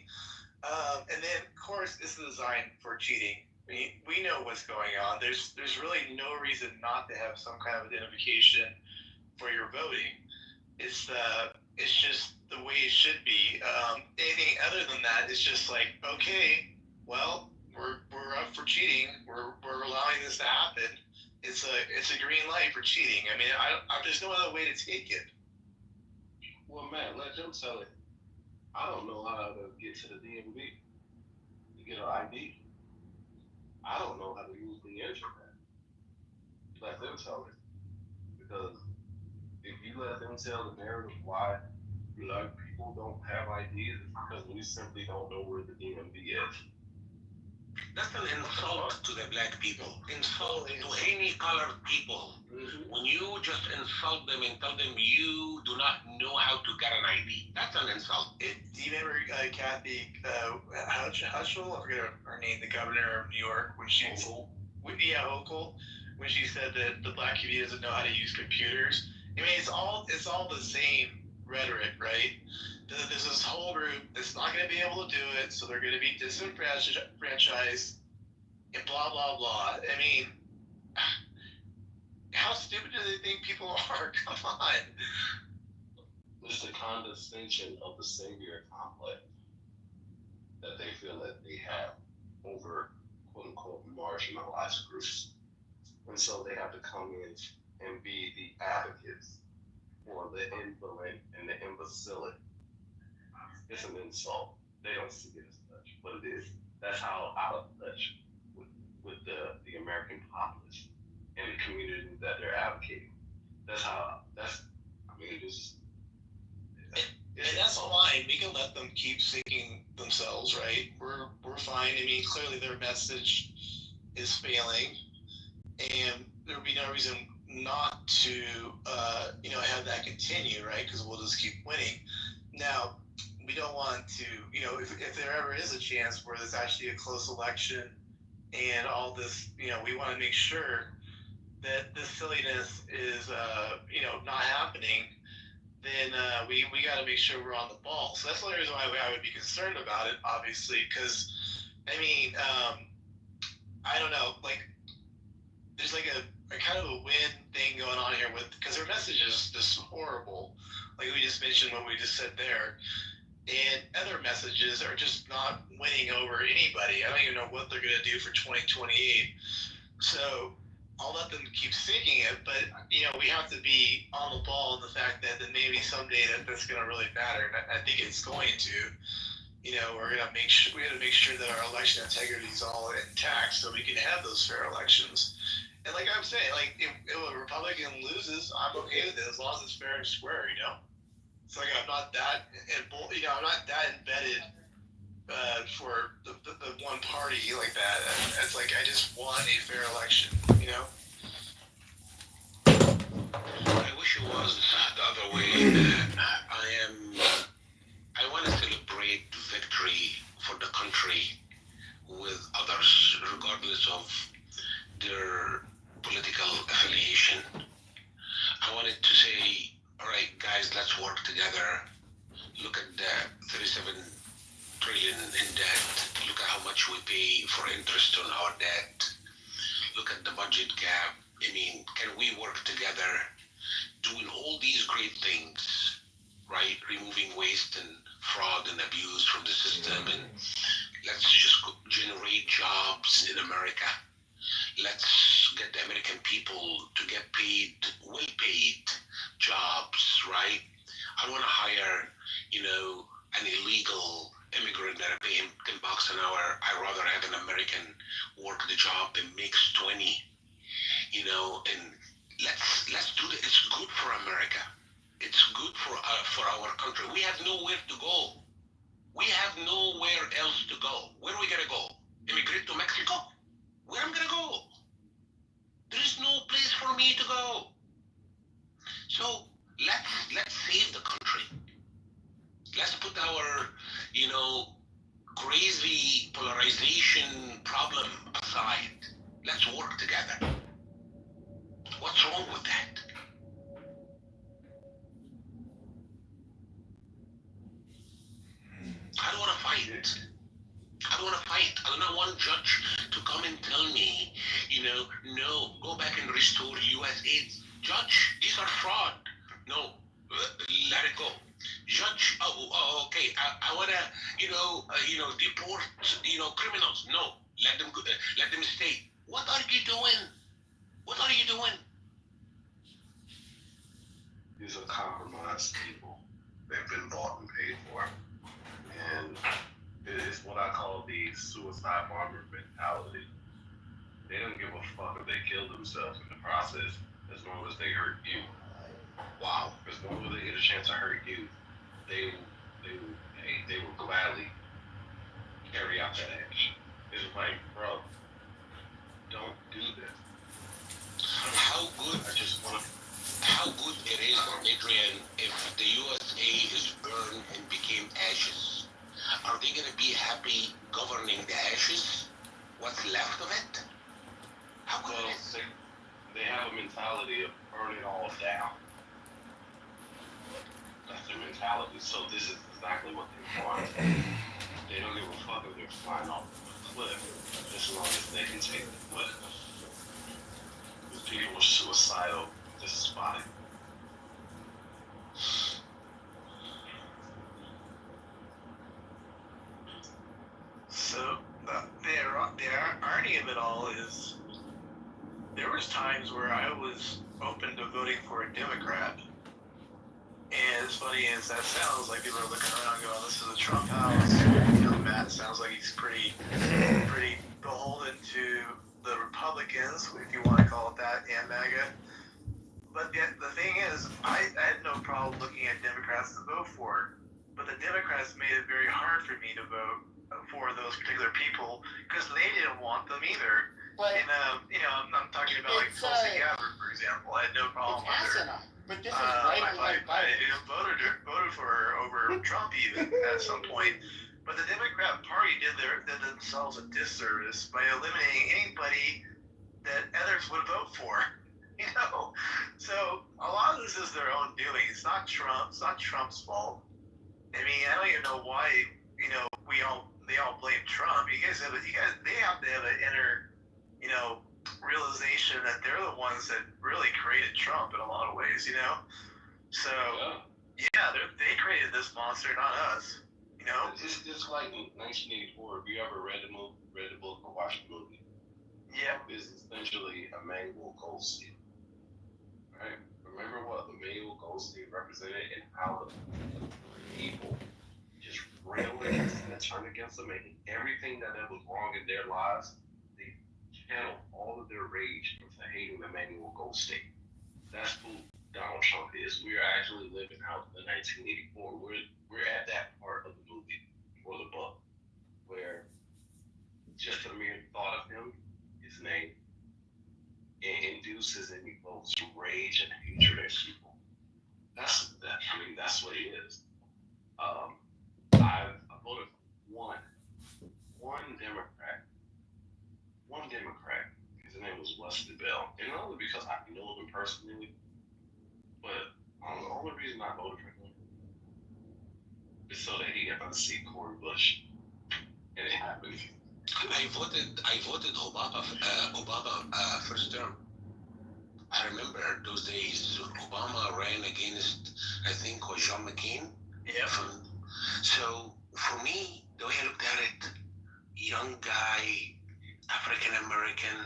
And then, of course, it's designed for cheating. I mean, we know what's going on. There's really no reason not to have some kind of identification for your voting. It's just the way it should be. Anything other than that is just like, okay, well, we're up for cheating. We're allowing this to happen. It's a green light for cheating. I mean, there's no other way to take it. Well, man, let them tell it. I don't know how to get to the DMV to get an ID. I don't know how to use the internet. Let them tell it. Because if you let them tell the narrative why black people don't have IDs, it's because we simply don't know where the DMV is. That's an insult to the black people. Insult to any colored people. When you just insult them and tell them you do not know how to get an ID, that's an insult. Do you remember Kathy Hochul? I forget her name, the governor of New York, when she Hochul, when she said that the black community doesn't know how to use computers. I mean, it's all the same rhetoric, right? There's this whole group that's not going to be able to do it, so they're going to be disenfranchised, and blah blah blah. I mean, how stupid do they think people are? Come on. It's the condescension of the savior complex that they feel that they have over quote unquote marginalized groups. And so they have to come in and be the advocates for the indolent and the imbecilic. It's an insult. They don't see it as such, but it is. That's how out of touch with the American populace and the community that they're advocating. And that's fine. We can let them keep seeking themselves, right? We're fine. I mean, clearly their message is failing, and there would be no reason not to, have that continue, right? Because we'll just keep winning. Now, we don't want to, if there ever is a chance where there's actually a close election and all this, we want to make sure that this silliness is, not happening. Then we got to make sure we're on the ball. So that's the only reason why I would be concerned about it, obviously, because, I mean, I don't know, like, there's like a kind of a win thing going on here because their message is just horrible. Like we just mentioned what we just said there. And other messages are just not winning over anybody. I don't even know what they're going to do for 2028. So I'll let them keep singing it, but we have to be on the ball in the fact that maybe someday that's going to really matter. And I think it's going to. We're going to make sure that our election integrity is all intact, so we can have those fair elections. And like I'm saying, like if a Republican loses, I'm okay with it as long as it's fair and square. It's like I'm not that, I'm not that embedded for the one party like that. It's like I just want a fair election. I wish it was the other way. I want to celebrate victory for the country with others, regardless of their political affiliation. I wanted to say, all right, guys, let's work together. Look at the 37 trillion in debt. Look at how much we pay for interest on our debt. Look at the budget gap. I mean, can we work together doing all these great things, right? Removing waste and fraud and abuse from the system, and let's just generate jobs in America. Let's get the American people to get paid, well-paid jobs, right? I want to hire, an illegal immigrant that I pay him $10 an hour. I'd rather have an American work the job that makes 20, and let's do that. It's good for America. It's good for our country. We have nowhere to go. We have nowhere else to go. Where are we gonna go? Immigrate to Mexico? Where am I gonna go? There is no place for me to go. So let's save the country. Let's put our, crazy polarization problem aside. Let's work together. What's wrong with that? I don't want to fight. I don't want to fight. I don't want judge to come and tell me, no, go back and restore U.S. aid. Judge, these are fraud. No, let it go. Judge, okay, I want to, deport, criminals. No, let them stay. What are you doing? What are you doing? These are compromised people. They've been bought and paid for. And it's what I call the suicide bomber mentality. They don't give a fuck if they kill themselves in the process, as long as they hurt you. Wow. As long as they get a chance to hurt you, they will gladly carry out that action. It's like, bro, don't do this. How good it is, Adrian, if the USA is burned and became ashes? Are they going to be happy governing the ashes? What's left of it? How good it is? They have a mentality of burn it all down. That's their mentality. So this is exactly what they want. They don't give a fuck if they're flying off the cliff, as long as they can take the cliff. Because people are suicidal, despotic. So the irony of it all is there was times where I was open to voting for a Democrat. And as funny as that sounds, like people are looking around going, this is a Trump house. Matt sounds like he's pretty beholden to the Republicans, if you want to call it that, and MAGA. But the thing is, I had no problem looking at Democrats to vote for. But the Democrats made it very hard for me to vote for those particular people because they didn't want them either. But And, I'm talking about like Tulsi Gabbard, for example. I had no problem with her. asinine. But this is right on my I even voted for her over Trump even at some point. But the Democrat Party did themselves a disservice by eliminating anybody that others would vote for. So a lot of this is their own doing. It's not Trump. It's not Trump's fault. I mean, I don't even know why. They all blame Trump. They have to have an inner, realization that they're the ones that really created Trump in a lot of ways. So they created this monster, not us. It's just like in 1984. If you ever read the book or watched the movie, Yeah. Trump is essentially Emmanuel Goldstein. Right? Remember what Emmanuel Goldstein represented and how the people just railed against him and turned against him, and everything that was wrong in their lives, they channeled all of their rage into hating Emmanuel Goldstein. That's who Donald Trump is. We are actually living out the 1984. We're at that part of the movie or the book where just the mere thought of him, his name, it induces and evokes rage and hatred in people. That's what he is. I voted for one Democrat. His name was Wesley Bell, and not only because I know him personally, but the only reason I voted for him is so that he got to see Cory Bush, and it happened. I voted Obama first term. I remember those days. Obama ran against, I think, was John McCain. Yeah. So for me, the way I looked at it, young guy, African American,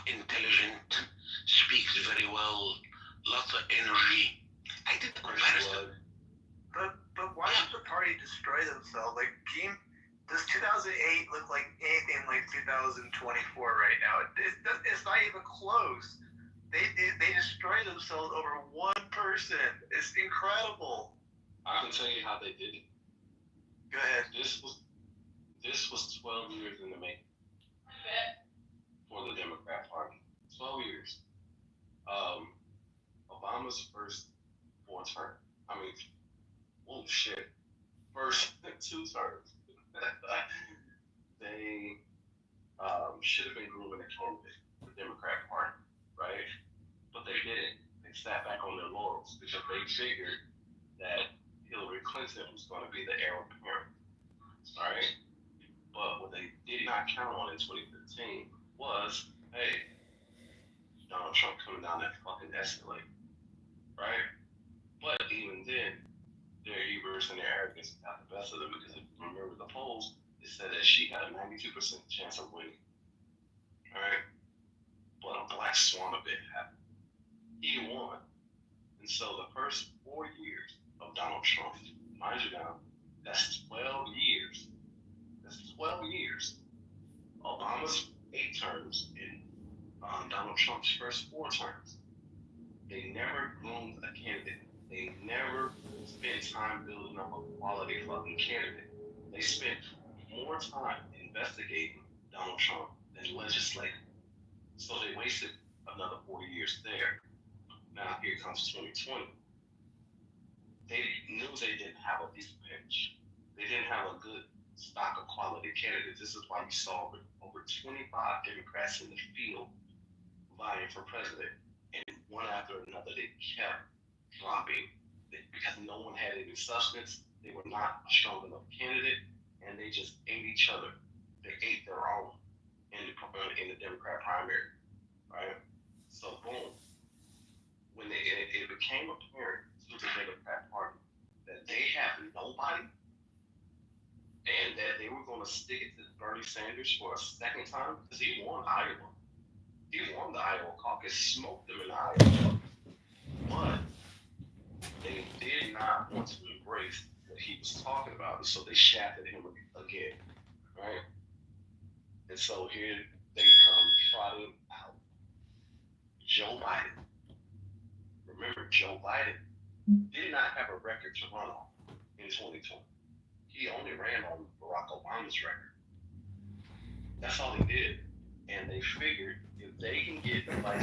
intelligent, speaks very well, lots of energy. I did the comparison. But why does the party destroy themselves? Like, does 2008 look like anything like 2024 right now? It's not even close. They destroy themselves over one person. It's incredible. I can tell you how they did it. Go ahead. This was 12 years in the making for the Democrat Party. 12 years. Obama's first first 2 terms. They should have been grooming a candidate for the Democrat Party. sat back on their laurels because they figured that Hillary Clinton was going to be the heir apparent. All right? But what they did not count on in 2015 was, hey, Donald Trump coming down that fucking escalator. Right? But even then, their hubris and their arrogance got the best of them because if you remember the polls, it said that she had a 92% chance of winning. All right? But a black swan event happened. He won. And so the first 4 years of Donald Trump, mind you now, that's 12 years. That's 12 years. Obama's 8 terms and Donald Trump's first 4 terms. They never groomed a candidate. They never spent time building up a quality fucking candidate. They spent more time investigating Donald Trump than legislating. So they wasted another 4 years there. Now here comes 2020. They knew they didn't have a decent bench. They didn't have a good stock of quality candidates. This is why you saw over 25 Democrats in the field vying for president. And one after another, they kept dropping because no one had any substance. They were not a strong enough candidate, and they just ate each other. They ate their own in the Democrat primary, right? So boom, when it became apparent to the Democrat Party that they have nobody, and that they were going to stick it to Bernie Sanders for a second time because he won Iowa. He won the Iowa caucus, smoked them in Iowa, but they did not want to embrace what he was talking about, and so they shafted him again, right? And so here they come trotting out Joe Biden. Remember, Joe Biden did not have a record to run on in 2020. He only ran on Barack Obama's record. That's all he did. And they figured if they can get the vice